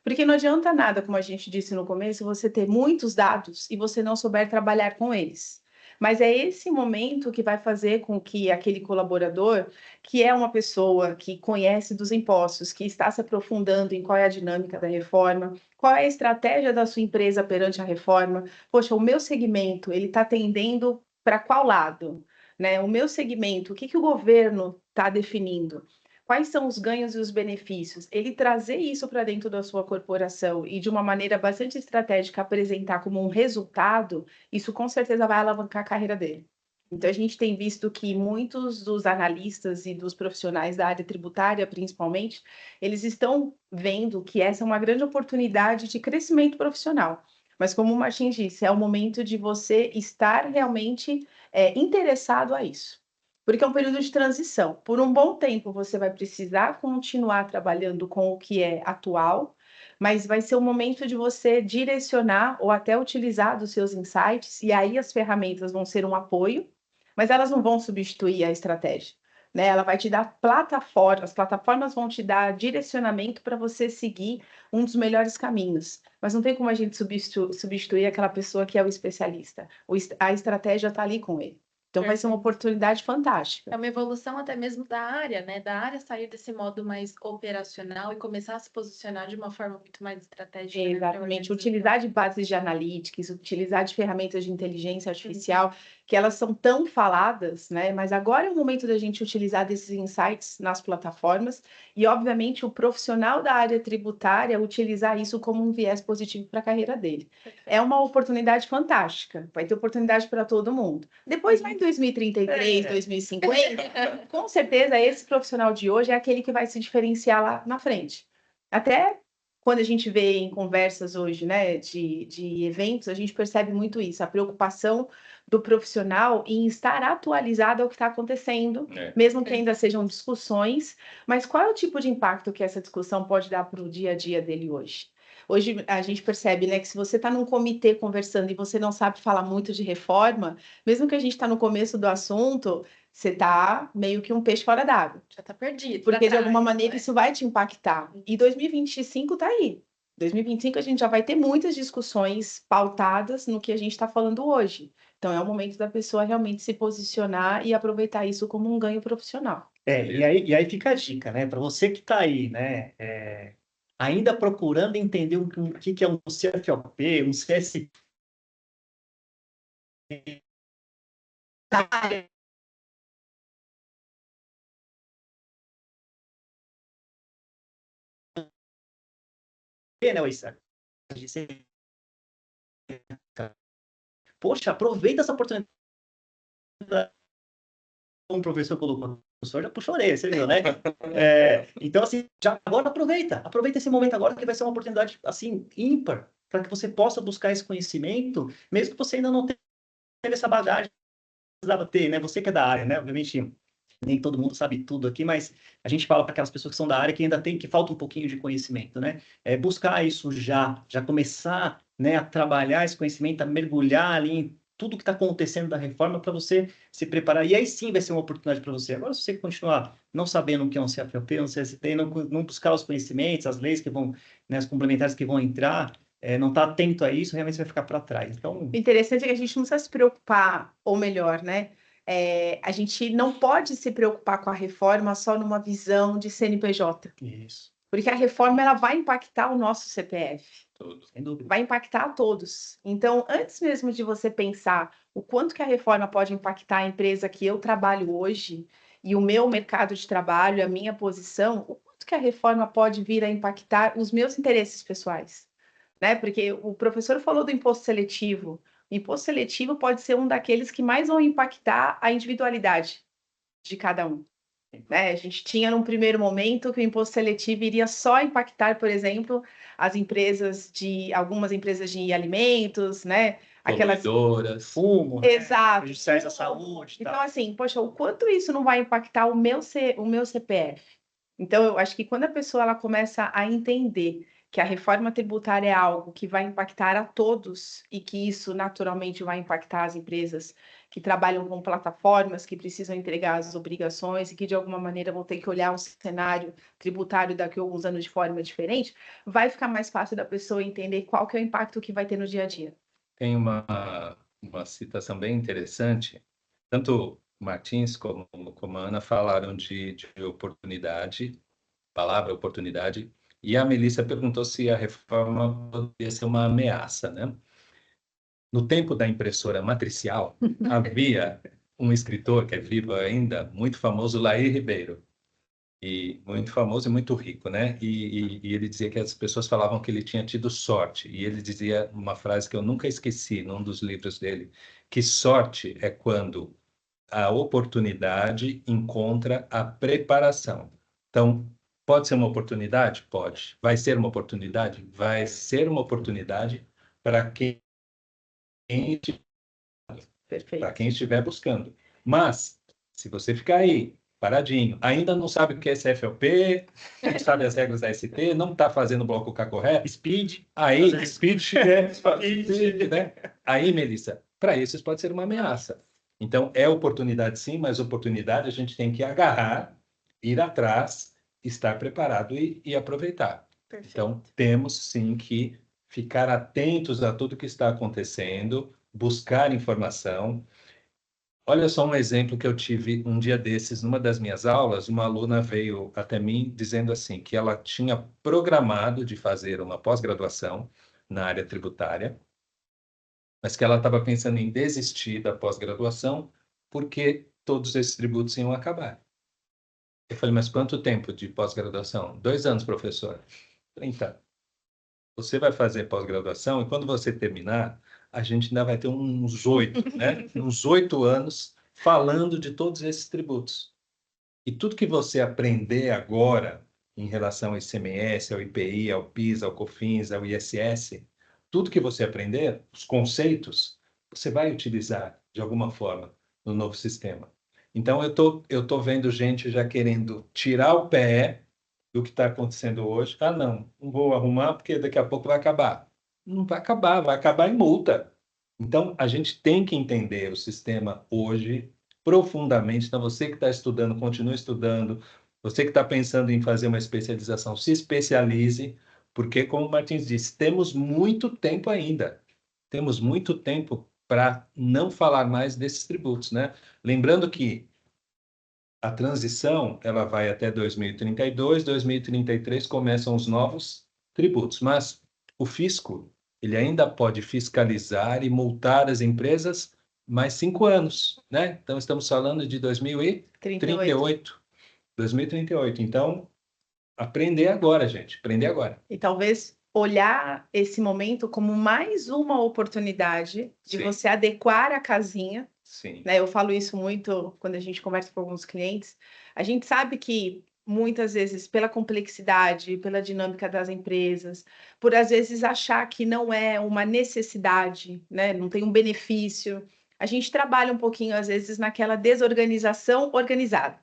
Porque não adianta nada, como a gente disse no começo, você ter muitos dados e você não souber trabalhar com eles. Mas é esse momento que vai fazer com que aquele colaborador, que é uma pessoa que conhece dos impostos, que está se aprofundando em qual é a dinâmica da reforma, qual é a estratégia da sua empresa perante a reforma, poxa, o meu segmento, ele está tendendo para qual lado? Né? O meu segmento, o que o governo está definindo? Quais são os ganhos e os benefícios? Ele trazer isso para dentro da sua corporação e de uma maneira bastante estratégica apresentar como um resultado, isso com certeza vai alavancar a carreira dele. Então, a gente tem visto que muitos dos analistas e dos profissionais da área tributária, principalmente, eles estão vendo que essa é uma grande oportunidade de crescimento profissional. Mas, como o Martins disse, é o momento de você estar realmente interessado a isso. Porque é um período de transição. Por um bom tempo, você vai precisar continuar trabalhando com o que é atual, mas vai ser o momento de você direcionar ou até utilizar dos seus insights, e aí as ferramentas vão ser um apoio, mas elas não vão substituir a estratégia. Né? Ela vai te dar plataformas, as plataformas vão te dar direcionamento para você seguir um dos melhores caminhos. Mas não tem como a gente substituir aquela pessoa que é o especialista. A estratégia está ali com ele. Então, vai ser uma oportunidade fantástica. É uma evolução até mesmo da área, né? Da área sair desse modo mais operacional e começar a se posicionar de uma forma muito mais estratégica. Exatamente. Né? Utilizar de bases de analytics, utilizar de ferramentas de inteligência artificial, que elas são tão faladas, né? Mas agora é o momento da gente utilizar desses insights nas plataformas e, obviamente, o profissional da área tributária utilizar isso como um viés positivo para a carreira dele. É uma oportunidade fantástica. Vai ter oportunidade para todo mundo. Depois vai em 2033, 2050, com certeza esse profissional de hoje é aquele que vai se diferenciar lá na frente. Até quando a gente vê em conversas hoje, né, de eventos, a gente percebe muito isso, a preocupação do profissional em estar atualizado ao que está acontecendo, mesmo que ainda sejam discussões, mas qual é o tipo de impacto que essa discussão pode dar para o dia a dia dele hoje? Hoje a gente percebe, né, que se você está num comitê conversando e você não sabe falar muito de reforma, mesmo que a gente está no começo do assunto, você está meio que um peixe fora d'água. Já tá perdido. Porque de alguma trás, maneira né? isso vai te impactar. E 2025 está aí. 2025 a gente já vai ter muitas discussões pautadas no que a gente está falando hoje. Então é o momento da pessoa realmente se posicionar e aproveitar isso como um ganho profissional. E aí fica a dica, né? Para você que está aí, né? Ainda procurando entender o que é um CFOP, um CSP, né, Issa? Poxa, aproveita essa oportunidade. Um professor colocou, o professor já puxou a orelha, você viu, né? Então, assim, já agora aproveita esse momento agora que vai ser uma oportunidade, assim, ímpar, para que você possa buscar esse conhecimento, mesmo que você ainda não tenha essa bagagem que precisava ter, né? Você que é da área, né? Obviamente, nem todo mundo sabe tudo aqui, mas a gente fala para aquelas pessoas que são da área que ainda que falta um pouquinho de conhecimento, né? Buscar isso já começar, né, a trabalhar esse conhecimento, a mergulhar ali em tudo que está acontecendo da reforma para você se preparar. E aí sim vai ser uma oportunidade para você. Agora, se você continuar não sabendo o que é um CFOP, um CST, não buscar os conhecimentos, as leis que vão, né, as complementares que vão entrar, não estar atento a isso, realmente você vai ficar para trás. Então, O interessante é que a gente não precisa se preocupar, ou melhor, né? A gente não pode se preocupar com a reforma só numa visão de CNPJ, isso, porque a reforma ela vai impactar o nosso CPF. sem dúvida. Vai impactar a todos. Então, antes mesmo de você pensar o quanto que a reforma pode impactar a empresa que eu trabalho hoje e o meu mercado de trabalho, a minha posição, o quanto que a reforma pode vir a impactar os meus interesses pessoais, né? Porque o professor falou do imposto seletivo. O imposto seletivo pode ser um daqueles que mais vão impactar a individualidade de cada um. Né? A gente tinha num primeiro momento que o imposto seletivo iria só impactar, por exemplo, algumas empresas de alimentos, né? Aquelas Poluidoras. Fumo, né? Exato. Prejudiciais à saúde, Então, tal. assim, poxa, o quanto isso não vai impactar o meu CPF? Então, eu acho que quando a pessoa ela começa a entender que a reforma tributária é algo que vai impactar a todos e que isso naturalmente vai impactar as empresas que trabalham com plataformas, que precisam entregar as obrigações e que de alguma maneira vão ter que olhar um cenário tributário daqui a alguns anos de forma diferente, vai ficar mais fácil da pessoa entender qual que é o impacto que vai ter no dia a dia. Tem uma citação bem interessante. Tanto o Martins como a Ana falaram de oportunidade, palavra oportunidade, e a Melissa perguntou se a reforma poderia ser uma ameaça, né? No tempo da impressora matricial, havia um escritor que é vivo ainda, muito famoso, Laí Ribeiro, e muito famoso e muito rico, né? E ele dizia que as pessoas falavam que ele tinha tido sorte, e ele dizia uma frase que eu nunca esqueci num dos livros dele, que sorte é quando a oportunidade encontra a preparação. Então, pode ser uma oportunidade? Pode. Vai ser uma oportunidade? Vai ser uma oportunidade para quem Perfeito. quem estiver buscando. Mas, se você ficar aí, paradinho, ainda não sabe o que é CFLP, não sabe as regras da ST, não está fazendo o bloco K correto, Speed. aí, speed, né? Aí, Melissa, para isso pode ser uma ameaça. Então, é oportunidade sim, mas oportunidade a gente tem que agarrar, ir atrás, estar preparado e aproveitar. Perfeito. Então, temos sim que ficar atentos a tudo que está acontecendo, buscar informação. Olha só um exemplo que eu tive um dia desses, numa das minhas aulas, uma aluna veio até mim dizendo assim, que ela tinha programado de fazer uma pós-graduação na área tributária, mas que ela estava pensando em desistir da pós-graduação porque todos esses tributos iam acabar. Eu falei, mas quanto tempo de pós-graduação? 2 anos, professor. Então, você vai fazer pós-graduação e quando você terminar, a gente ainda vai ter uns 8, né? Uns 8 anos falando de todos esses tributos. E tudo que você aprender agora em relação ao ICMS, ao IPI, ao PIS, ao COFINS, ao ISS, tudo que você aprender, os conceitos, você vai utilizar de alguma forma no novo sistema. Então, eu tô vendo gente já querendo tirar o pé do que está acontecendo hoje. Ah, não vou arrumar porque daqui a pouco vai acabar. Não vai acabar em multa. Então, a gente tem que entender o sistema hoje profundamente. Então, você que está estudando, continue estudando. Você que está pensando em fazer uma especialização, se especialize, porque, como o Martins disse, temos muito tempo ainda. Temos muito tempo para não falar mais desses tributos, né? Lembrando que a transição ela vai até 2032, 2033 começam os novos tributos, mas o fisco ele ainda pode fiscalizar e multar as empresas mais 5 anos, né? Então estamos falando de 2038, 2038. Então aprender agora, gente, aprender agora. E talvez olhar esse momento como mais uma oportunidade de Sim. você adequar a casinha. Sim. Né? Eu falo isso muito quando a gente conversa com alguns clientes. A gente sabe que muitas vezes, pela complexidade, pela dinâmica das empresas, por às vezes achar que não é uma necessidade, né? Não tem um benefício, a gente trabalha um pouquinho, às vezes, naquela desorganização organizada.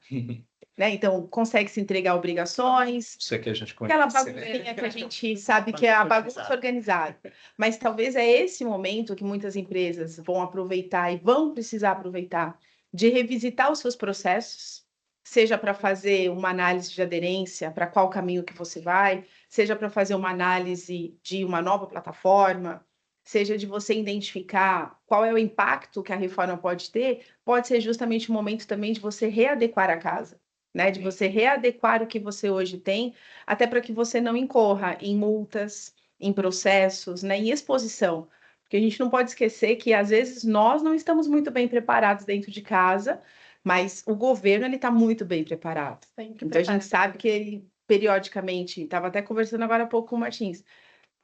Né? Então, consegue se entregar obrigações. Isso é que a gente conhece. Aquela baguncinha que a gente sabe que é a bagunça organizada. Mas talvez é esse momento que muitas empresas vão aproveitar e vão precisar aproveitar de revisitar os seus processos, seja para fazer uma análise de aderência, para qual caminho que você vai, seja para fazer uma análise de uma nova plataforma, seja de você identificar qual é o impacto que a reforma pode ter, pode ser justamente o momento também de você readequar a casa. Né, de você readequar o que você hoje tem, até para que você não incorra em multas, em processos, né, em exposição. Porque a gente não pode esquecer que, às vezes, nós não estamos muito bem preparados dentro de casa, mas o governo está muito bem preparado. Então, a gente sabe que ele, periodicamente, estava até conversando agora há pouco com o Martins,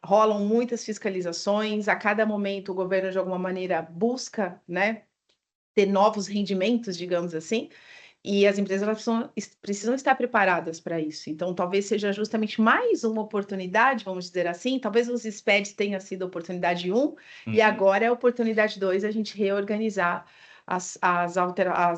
rolam muitas fiscalizações, a cada momento o governo, de alguma maneira, busca, né, ter novos rendimentos, digamos assim, e as empresas elas precisam estar preparadas para isso. Então, talvez seja justamente mais uma oportunidade, vamos dizer assim. Talvez os SPEDs tenha sido a oportunidade 1, e agora é a oportunidade 2 a gente reorganizar as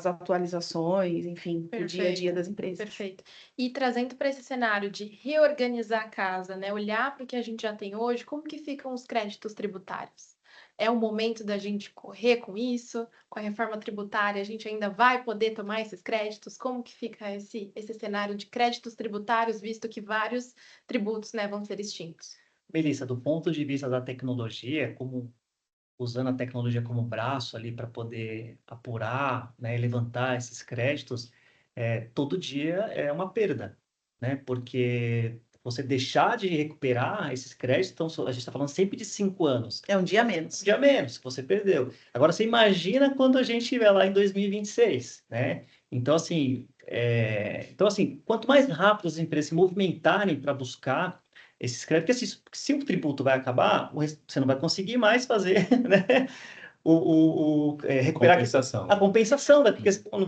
atualizações, enfim, o dia a dia das empresas. Perfeito. E trazendo para esse cenário de reorganizar a casa, né? Olhar para o que a gente já tem hoje, como que ficam os créditos tributários? É o momento da gente correr com isso? Com a reforma tributária, a gente ainda vai poder tomar esses créditos? Como que fica esse cenário de créditos tributários, visto que vários tributos, né, vão ser extintos? Melissa, do ponto de vista da tecnologia, como usando a tecnologia como braço ali para poder apurar, né, e levantar esses créditos, todo dia é uma perda, né? Porque você deixar de recuperar esses créditos, então, a gente está falando sempre de 5 anos. É um dia a menos. Um dia a menos que você perdeu. Agora, você imagina quando a gente estiver lá em 2026, né? Então, assim, quanto mais rápido as empresas se movimentarem para buscar esses créditos, porque se o tributo vai acabar, você não vai conseguir mais fazer, né? Recuperar a compensação da questão,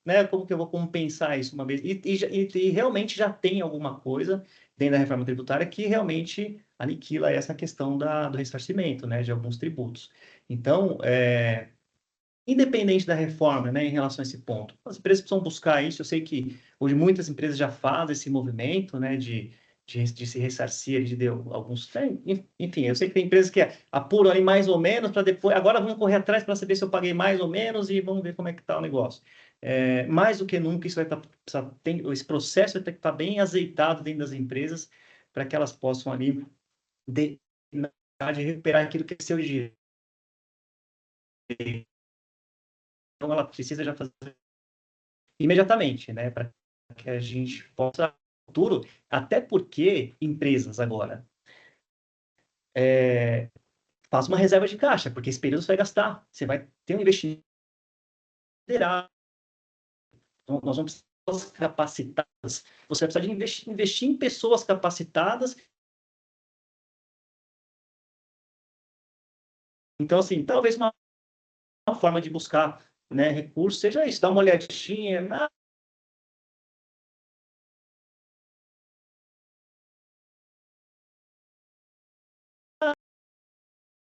né? Como que eu vou compensar isso uma vez? E realmente já tem alguma coisa dentro da reforma tributária que realmente aniquila essa questão do ressarcimento, né? De alguns tributos. Então, independente da reforma, né? Em relação a esse ponto, as empresas precisam buscar isso. Eu sei que hoje muitas empresas já fazem esse movimento, né? De se ressarcir, de alguns... Enfim, eu sei que tem empresas que apuram ali mais ou menos para depois... Agora vamos correr atrás para saber se eu paguei mais ou menos e vamos ver como é que está o negócio. Mais do que nunca, isso vai esse processo vai ter que estar bem azeitado dentro das empresas para que elas possam ali de recuperar aquilo que é seu direito. Então, ela precisa já fazer imediatamente, né? Para que a gente possa futuro, até porque empresas agora façam uma reserva de caixa, porque esse período você vai gastar, você vai ter um investimento federal. Então, nós vamos precisar de pessoas capacitadas, você vai precisar de investir em pessoas capacitadas. Então, assim, talvez uma forma de buscar, né, recursos seja isso, dar uma olhadinha,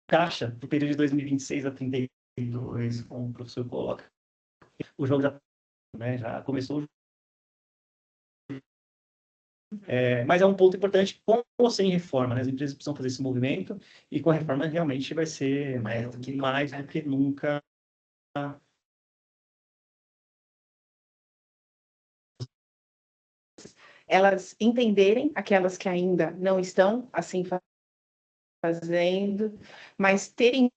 caixa do período de 2026 a 32, como o professor coloca. O jogo já começou Mas é um ponto importante, com ou sem reforma, né? As empresas precisam fazer esse movimento, e com a reforma realmente vai ser mais do que nunca. Elas entenderem, aquelas que ainda não estão assim fazendo, mas terem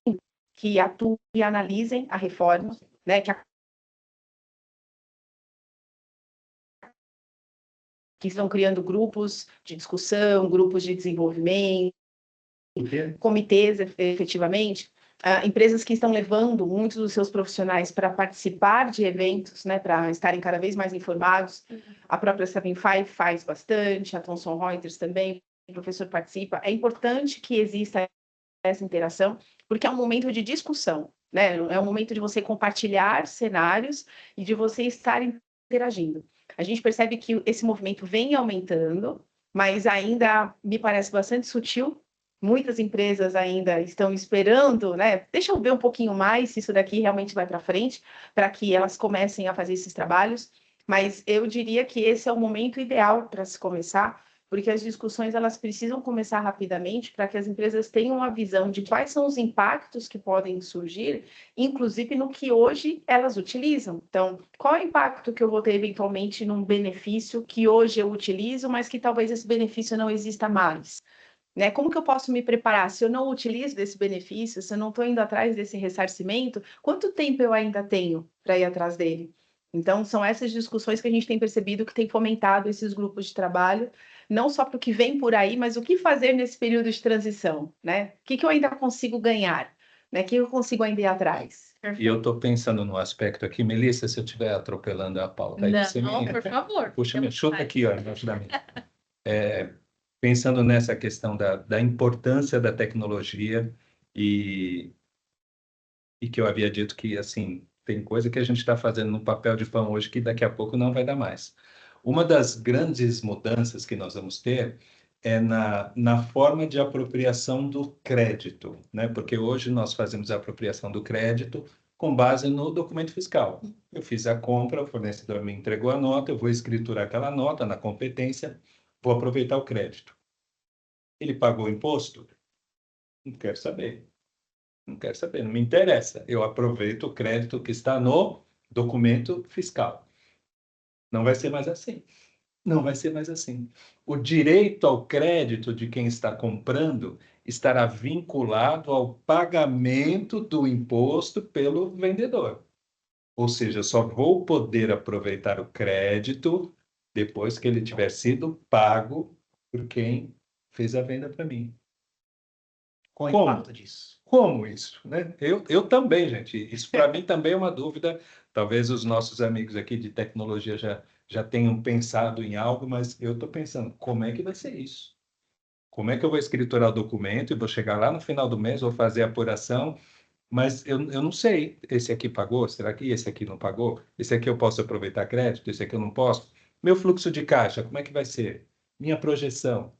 que atuem e analisem a reforma, né? Que estão criando grupos de discussão, grupos de desenvolvimento, comitês, efetivamente, empresas que estão levando muitos dos seus profissionais para participar de eventos, né, para estarem cada vez mais informados. A própria 75 faz bastante, a Thomson Reuters também, o professor participa. É importante que exista essa interação, porque é um momento de discussão, né? É um momento de você compartilhar cenários e de você estar interagindo. A gente percebe que esse movimento vem aumentando, mas ainda me parece bastante sutil. Muitas empresas ainda estão esperando, né? Deixa eu ver um pouquinho mais se isso daqui realmente vai para frente, para que elas comecem a fazer esses trabalhos. Mas eu diria que esse é o momento ideal para se começar, porque as discussões elas precisam começar rapidamente para que as empresas tenham uma visão de quais são os impactos que podem surgir, inclusive no que hoje elas utilizam. Então, qual é o impacto que eu vou ter eventualmente num benefício que hoje eu utilizo, mas que talvez esse benefício não exista mais? Né? Como que eu posso me preparar? Se eu não utilizo desse benefício, se eu não estou indo atrás desse ressarcimento, quanto tempo eu ainda tenho para ir atrás dele? Então, são essas discussões que a gente tem percebido que tem fomentado esses grupos de trabalho, não só para o que vem por aí, mas o que fazer nesse período de transição, né? O que eu ainda consigo ganhar? Né? O que eu consigo ainda ir atrás? E eu estou pensando no aspecto aqui, Melissa, se eu estiver atropelando a pauta, aí você Não, me por favor. puxa, me chuta aqui, ó, embaixo da mesa. Pensando nessa questão da importância da tecnologia e que eu havia dito que, assim, tem coisa que a gente está fazendo no papel de pão hoje que daqui a pouco não vai dar mais. Uma das grandes mudanças que nós vamos ter é na forma de apropriação do crédito, né? Porque hoje nós fazemos a apropriação do crédito com base no documento fiscal. Eu fiz a compra, o fornecedor me entregou a nota, eu vou escriturar aquela nota na competência, vou aproveitar o crédito. Ele pagou o imposto? Não quero saber. Não quero saber, não me interessa. Eu aproveito o crédito que está no documento fiscal. Não vai ser mais assim. Não vai ser mais assim. O direito ao crédito de quem está comprando estará vinculado ao pagamento do imposto pelo vendedor. Ou seja, eu só vou poder aproveitar o crédito depois que ele tiver sido pago por quem fez a venda para mim. Qual o impacto disso? Como isso, né? Eu também, gente. Isso para mim também é uma dúvida. Talvez os nossos amigos aqui de tecnologia já tenham pensado em algo, mas eu estou pensando, como é que vai ser isso? Como é que eu vou escriturar o documento e vou chegar lá no final do mês, vou fazer a apuração, mas eu não sei. Esse aqui pagou? Será que esse aqui não pagou? Esse aqui eu posso aproveitar crédito? Esse aqui eu não posso? Meu fluxo de caixa, como é que vai ser? Minha projeção.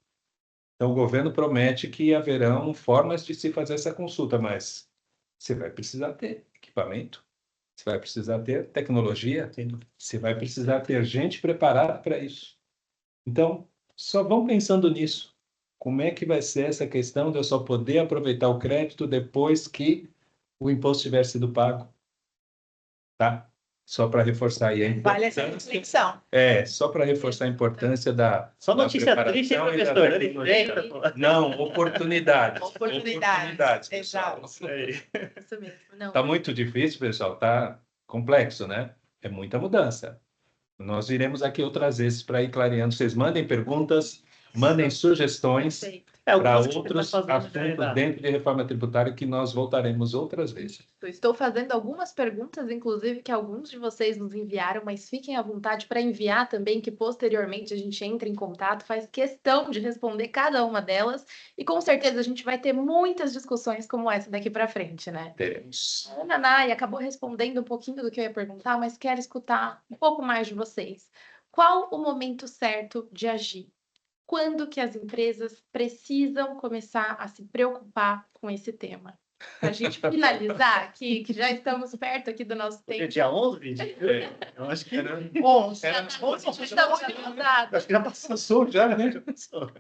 Então, o governo promete que haverão formas de se fazer essa consulta, mas você vai precisar ter equipamento, você vai precisar ter tecnologia, você vai precisar ter gente preparada para isso. Então, só vão pensando nisso. Como é que vai ser essa questão de eu só poder aproveitar o crédito depois que o imposto tiver sido pago? Tá? Só para reforçar aí a Vale essa importância. reflexão. Só para reforçar a importância da Só notícia triste, hein, preparação e da professor? tecnologia. Não, oportunidades. Oportunidades, pessoal. exato. Isso mesmo. Não, Tá muito difícil, pessoal. Tá complexo, né? É muita mudança. Nós iremos aqui outras vezes para ir clareando. Vocês mandem perguntas, mandem sugestões perfeito. para o que outros você tá fazendo, assuntos né? dentro de reforma tributária que nós voltaremos outras vezes. Eu estou fazendo algumas perguntas, inclusive, que alguns de vocês nos enviaram, mas fiquem à vontade para enviar também, que posteriormente a gente entra em contato, faz questão de responder cada uma delas, e com certeza a gente vai ter muitas discussões como essa daqui para frente, né? Teremos. A Ana Nai acabou respondendo um pouquinho do que eu ia perguntar, mas quero escutar um pouco mais de vocês. Qual o momento certo de agir? Quando que as empresas precisam começar a se preocupar com esse tema? Para a gente finalizar aqui, que já estamos perto aqui do nosso Hoje é tempo. dia 11, Vicky? Eu acho que era... 11. Estamos atrasados. Acho que já passou, já, né? Já passou.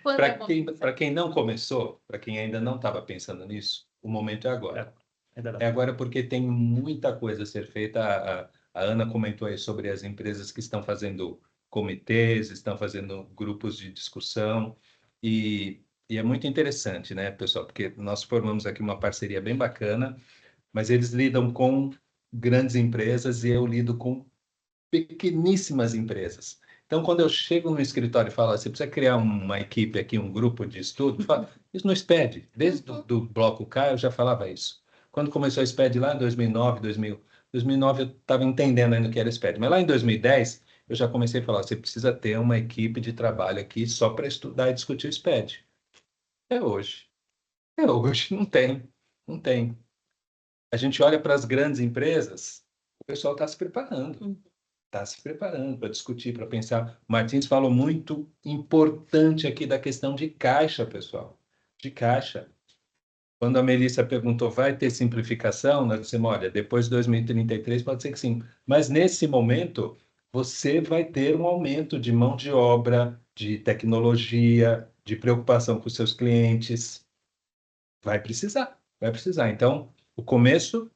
Quando é bom? Para quem não começou, para quem ainda não estava pensando nisso, o momento é agora. Ainda dá. É agora porque tem muita coisa a ser feita. A Ana comentou aí sobre as empresas que estão fazendo comitês, estão fazendo grupos de discussão, e é muito interessante, né, pessoal? Porque nós formamos aqui uma parceria bem bacana, mas eles lidam com grandes empresas e eu lido com pequeníssimas empresas. Então, quando eu chego no escritório e falo, você precisa criar uma equipe aqui, um grupo de estudo, eu falo, isso no SPED. Desde do bloco K eu já falava isso. Quando começou o SPED lá em 2009, 2009 eu estava entendendo ainda o que era SPED. Mas lá em 2010 eu já comecei a falar, você precisa ter uma equipe de trabalho aqui só para estudar e discutir o SPED. É hoje. É hoje. Não tem. Não tem. A gente olha para as grandes empresas, o pessoal está se preparando. Está se preparando para discutir, para pensar. O Martins falou muito importante aqui da questão de caixa, pessoal. De caixa. Quando a Melissa perguntou, vai ter simplificação? Nós dissemos, olha, depois de 2033 pode ser que sim. Mas nesse momento, você vai ter um aumento de mão de obra, de tecnologia, de preocupação com os seus clientes. Vai precisar, vai precisar. Então, o começo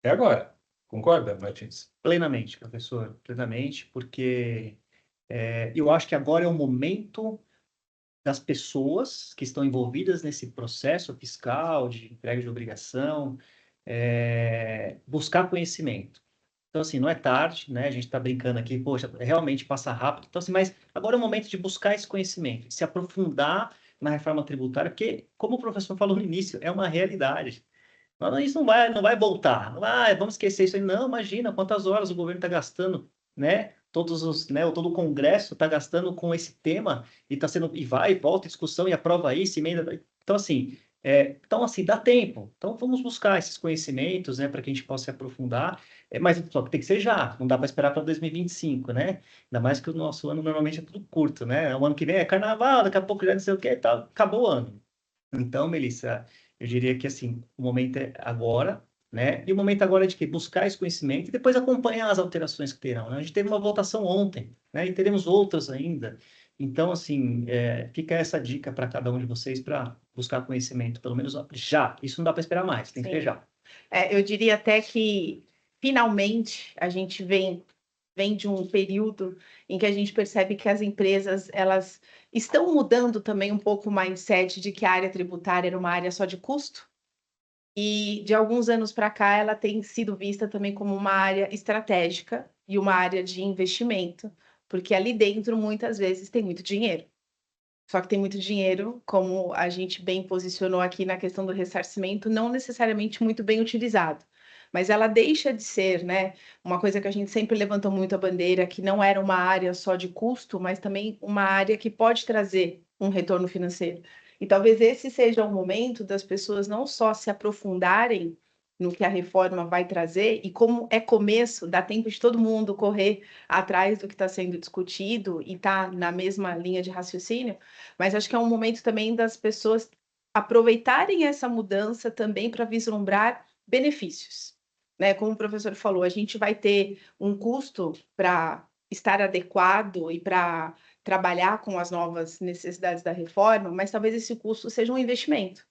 é agora. Concorda, Martins? Plenamente, professor, plenamente, porque eu acho que agora é o momento das pessoas que estão envolvidas nesse processo fiscal, de entrega de obrigação, buscar conhecimento. Então, assim, não é tarde, né? A gente está brincando aqui, poxa, realmente passa rápido. Então, assim, mas agora é o momento de buscar esse conhecimento, de se aprofundar na reforma tributária, porque, como o professor falou no início, é uma realidade. Isso não vai voltar. Não vai, vamos esquecer isso aí. Não, imagina quantas horas o governo está gastando, né? Todo o Congresso está gastando com esse tema e está sendo e vai, volta discussão e aprova isso, emenda. Então assim, dá tempo. Então vamos buscar esses conhecimentos, né, para que a gente possa se aprofundar. Mas só que tem que ser já. Não dá para esperar para 2025, né? Ainda mais que o nosso ano normalmente é tudo curto, né? O ano que vem é carnaval, daqui a pouco já não sei o que, tá, acabou o ano. Então, Melissa, eu diria que assim, o momento é agora, né? E o momento agora é de quê? Buscar esse conhecimento e depois acompanhar as alterações que terão, né? A gente teve uma votação ontem, né? E teremos outras ainda. Então, assim, fica essa dica para cada um de vocês para buscar conhecimento, pelo menos já. Isso não dá para esperar mais, tem que ser já. Eu diria até que, finalmente, a gente vem de um período em que a gente percebe que as empresas, elas estão mudando também um pouco o mindset de que a área tributária era uma área só de custo. E de alguns anos para cá, ela tem sido vista também como uma área estratégica e uma área de investimento, porque ali dentro, muitas vezes, tem muito dinheiro. Só que tem muito dinheiro, como a gente bem posicionou aqui na questão do ressarcimento, não necessariamente muito bem utilizado. Mas ela deixa de ser, né, uma coisa que a gente sempre levantou muito a bandeira, que não era uma área só de custo, mas também uma área que pode trazer um retorno financeiro. E talvez esse seja o momento das pessoas não só se aprofundarem no que a reforma vai trazer, e como é começo, dá tempo de todo mundo correr atrás do que está sendo discutido e está na mesma linha de raciocínio, mas acho que é um momento também das pessoas aproveitarem essa mudança também para vislumbrar benefícios. Né? Como o professor falou, a gente vai ter um custo para estar adequado e para trabalhar com as novas necessidades da reforma, mas talvez esse custo seja um investimento.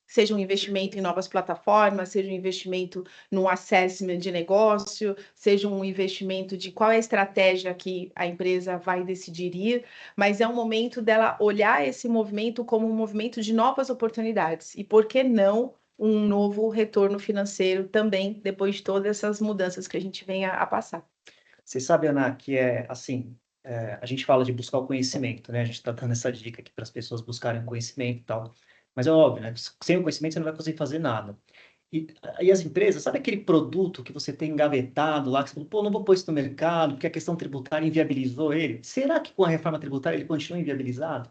Seja um investimento em novas plataformas, seja um investimento no assessment de negócio, seja um investimento de qual é a estratégia que a empresa vai decidir ir, mas é um momento dela olhar esse movimento como um movimento de novas oportunidades. E por que não um novo retorno financeiro também, depois de todas essas mudanças que a gente vem a passar? Você sabe, Ana, que a gente fala de buscar o conhecimento, né? A gente está dando essa dica aqui para as pessoas buscarem conhecimento e tal. Mas é óbvio, né? Sem o conhecimento você não vai conseguir fazer nada. E as empresas, sabe aquele produto que você tem engavetado lá, que você falou, pô, não vou pôr isso no mercado, porque a questão tributária inviabilizou ele. Será que com a reforma tributária ele continua inviabilizado?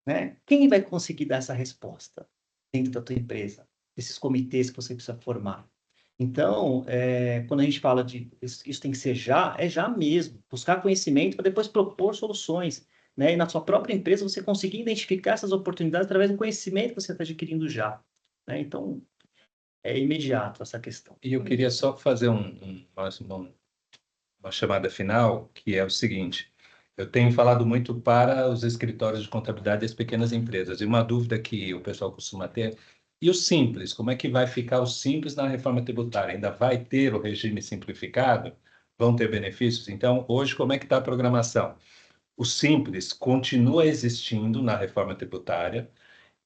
Né? Quem vai conseguir dar essa resposta dentro da tua empresa? Desses comitês que você precisa formar. Então, quando a gente fala de isso tem que ser já, é já mesmo. Buscar conhecimento para depois propor soluções. Né? E na sua própria empresa você conseguir identificar essas oportunidades através do conhecimento que você está adquirindo já. né? Então, é imediato essa questão. E eu queria só fazer uma chamada final, que é o seguinte: eu tenho falado muito para os escritórios de contabilidade e as pequenas empresas, e uma dúvida que o pessoal costuma ter, e o Simples, como é que vai ficar o Simples na reforma tributária? Ainda vai ter o regime simplificado? Vão ter benefícios? Então, hoje, como é que está a programação? O Simples continua existindo na reforma tributária,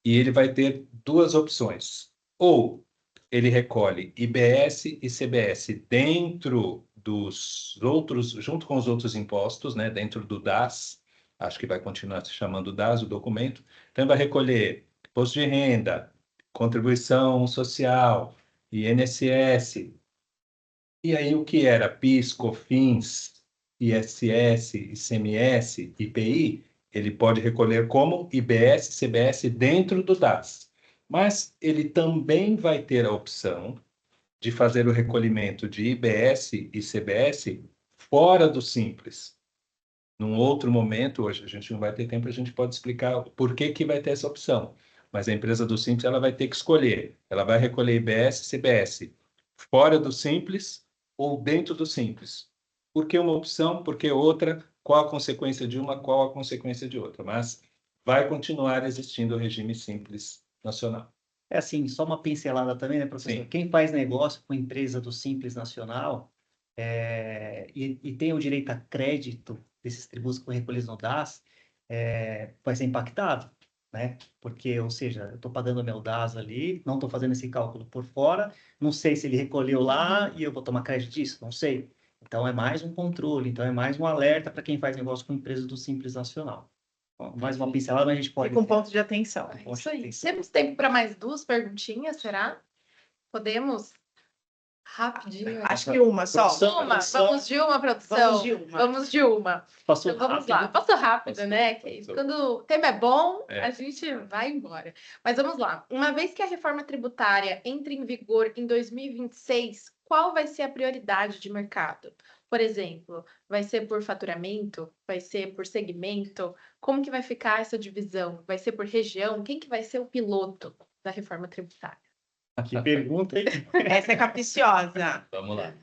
e ele vai ter duas opções. Ou ele recolhe IBS e CBS dentro dos outros, junto com os outros impostos, né, dentro do DAS, acho que vai continuar se chamando DAS, o documento. Então, vai recolher imposto de renda, contribuição social, INSS, e aí o que era PIS, COFINS, ISS, ICMS, IPI, ele pode recolher como IBS, CBS dentro do DAS. Mas ele também vai ter a opção de fazer o recolhimento de IBS e CBS fora do Simples. Num outro momento, hoje a gente não vai ter tempo, a gente pode explicar por que que vai ter essa opção. Mas a empresa do Simples, ela vai ter que escolher. Ela vai recolher IBS e CBS fora do Simples ou dentro do Simples. Por que uma opção? Por que outra? Qual a consequência de uma? Qual a consequência de outra? Mas vai continuar existindo o regime Simples nacional. É assim, só uma pincelada também, né, professor? Sim. Quem faz negócio com empresa do Simples Nacional e tem o direito a crédito desses tributos que foram recolhidos no DAS, vai ser impactado, né? Porque, ou seja, eu estou pagando meu DAS ali, não estou fazendo esse cálculo por fora, não sei se ele recolheu lá e eu vou tomar crédito disso, não sei. Então, é mais um controle, então é mais um alerta para quem faz negócio com empresa do Simples Nacional. Bom, mais uma pincelada, mas a gente pode... Fica um ponto de atenção. É isso aí. Temos tempo para mais duas perguntinhas, será? Podemos? Rapidinho. Acho que uma só. Uma. Vamos de uma, produção. Vamos de uma. Passou Então, vamos rápido. lá. Passou rápido, Passou. né? Que quando o tema é bom, É. a gente vai embora. Mas vamos lá. Uma vez que a reforma tributária entra em vigor em 2026, qual vai ser a prioridade de mercado? Por exemplo, vai ser por faturamento? Vai ser por segmento? Como que vai ficar essa divisão? Vai ser por região? Quem que vai ser o piloto da reforma tributária? Que pergunta, hein? Essa é capiciosa. Vamos lá.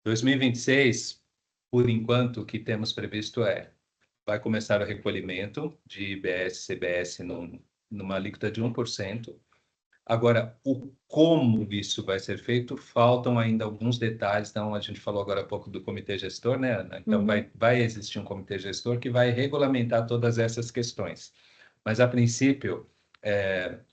2026, por enquanto, o que temos previsto vai começar o recolhimento de IBS, CBS numa alíquota de 1%. Agora, o como isso vai ser feito, faltam ainda alguns detalhes. Então, a gente falou agora há pouco do comitê gestor, né, Ana? Então, vai existir um comitê gestor que vai regulamentar todas essas questões. Mas, a princípio,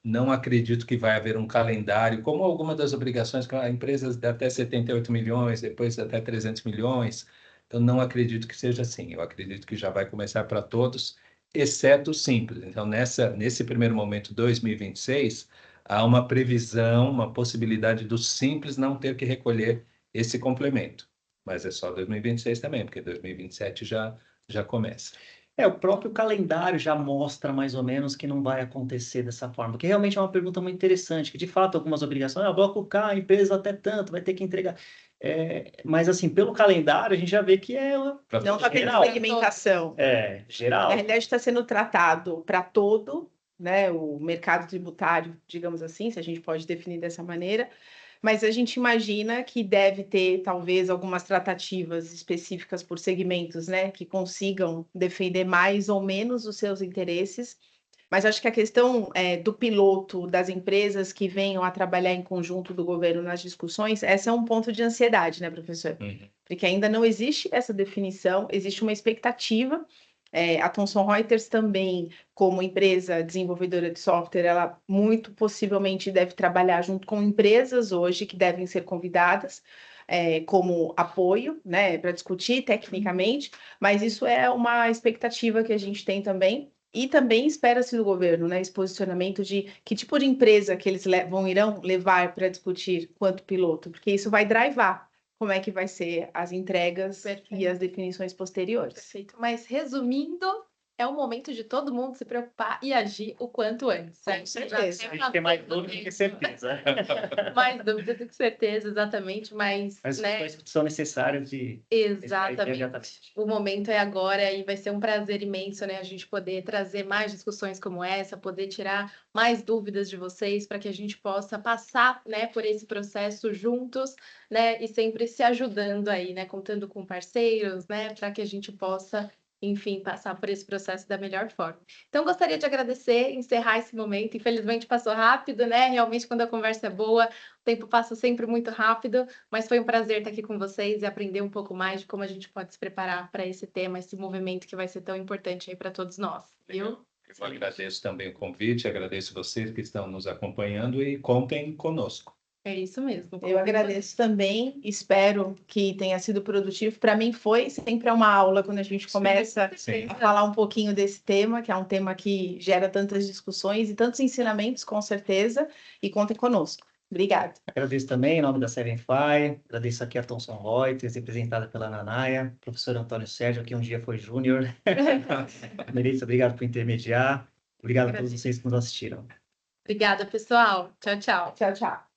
não acredito que vai haver um calendário, como alguma das obrigações que empresas de até 78 milhões, depois até 300 milhões. Então, não acredito que seja assim. Eu acredito que já vai começar para todos, exceto o Simples. Então, nesse primeiro momento, 2026, há uma previsão, uma possibilidade do Simples não ter que recolher esse complemento. Mas é só 2026 também, porque 2027 já começa. O próprio calendário já mostra mais ou menos que não vai acontecer dessa forma, que realmente é uma pergunta muito interessante, que de fato algumas obrigações, bloco K, a empresa até tanto, vai ter que entregar. Mas assim, pelo calendário, a gente já vê que Não está tendo geral. segmentação. Geral. Na realidade, está sendo tratado para todo, né, o mercado tributário, digamos assim, se a gente pode definir dessa maneira, mas a gente imagina que deve ter, talvez, algumas tratativas específicas por segmentos, né, que consigam defender mais ou menos os seus interesses. Mas acho que a questão do piloto, das empresas que venham a trabalhar em conjunto do governo nas discussões, esse é um ponto de ansiedade, né, professor? Porque ainda não existe essa definição, existe uma expectativa. A Thomson Reuters também, como empresa desenvolvedora de software, ela muito possivelmente deve trabalhar junto com empresas hoje que devem ser convidadas como apoio, né, para discutir tecnicamente, mas isso é uma expectativa que a gente tem também. E também espera-se do governo, né, esse posicionamento de que tipo de empresa que eles irão levar para discutir quanto piloto, porque isso vai drivar como é que vai ser as entregas e as definições posteriores. Perfeito. Mas resumindo, é o momento de todo mundo se preocupar e agir o quanto antes, certo? certeza. A gente tem mais dúvida do que certeza. Mais dúvida do que certeza, exatamente, mas, As né? discussões que são necessárias de... Exatamente. O momento é agora e vai ser um prazer imenso, né? A gente poder trazer mais discussões como essa, poder tirar mais dúvidas de vocês para que a gente possa passar, né, por esse processo juntos, né? E sempre se ajudando aí, né? Contando com parceiros, né? Para que a gente possa, enfim, passar por esse processo da melhor forma. Então, gostaria de agradecer, encerrar esse momento. Infelizmente, passou rápido, né? Realmente, quando a conversa é boa, o tempo passa sempre muito rápido, mas foi um prazer estar aqui com vocês e aprender um pouco mais de como a gente pode se preparar para esse tema, esse movimento que vai ser tão importante aí para todos nós, viu? Eu agradeço também o convite, agradeço vocês que estão nos acompanhando e contem conosco. É isso mesmo. Eu agradeço também, espero que tenha sido produtivo. Para mim foi, sempre é uma aula quando a gente começa Sim. a falar um pouquinho desse tema, que é um tema que gera tantas discussões e tantos ensinamentos, com certeza, e contem conosco. Obrigada. Agradeço também em nome da Sevenfy, agradeço aqui a Thomson Reuters, representada pela Nanaia, professor Antônio Sérgio, que um dia foi júnior. Melissa, obrigado por intermediar. Obrigado a todos vocês que nos assistiram. Obrigada, pessoal. Tchau, tchau. Tchau, tchau.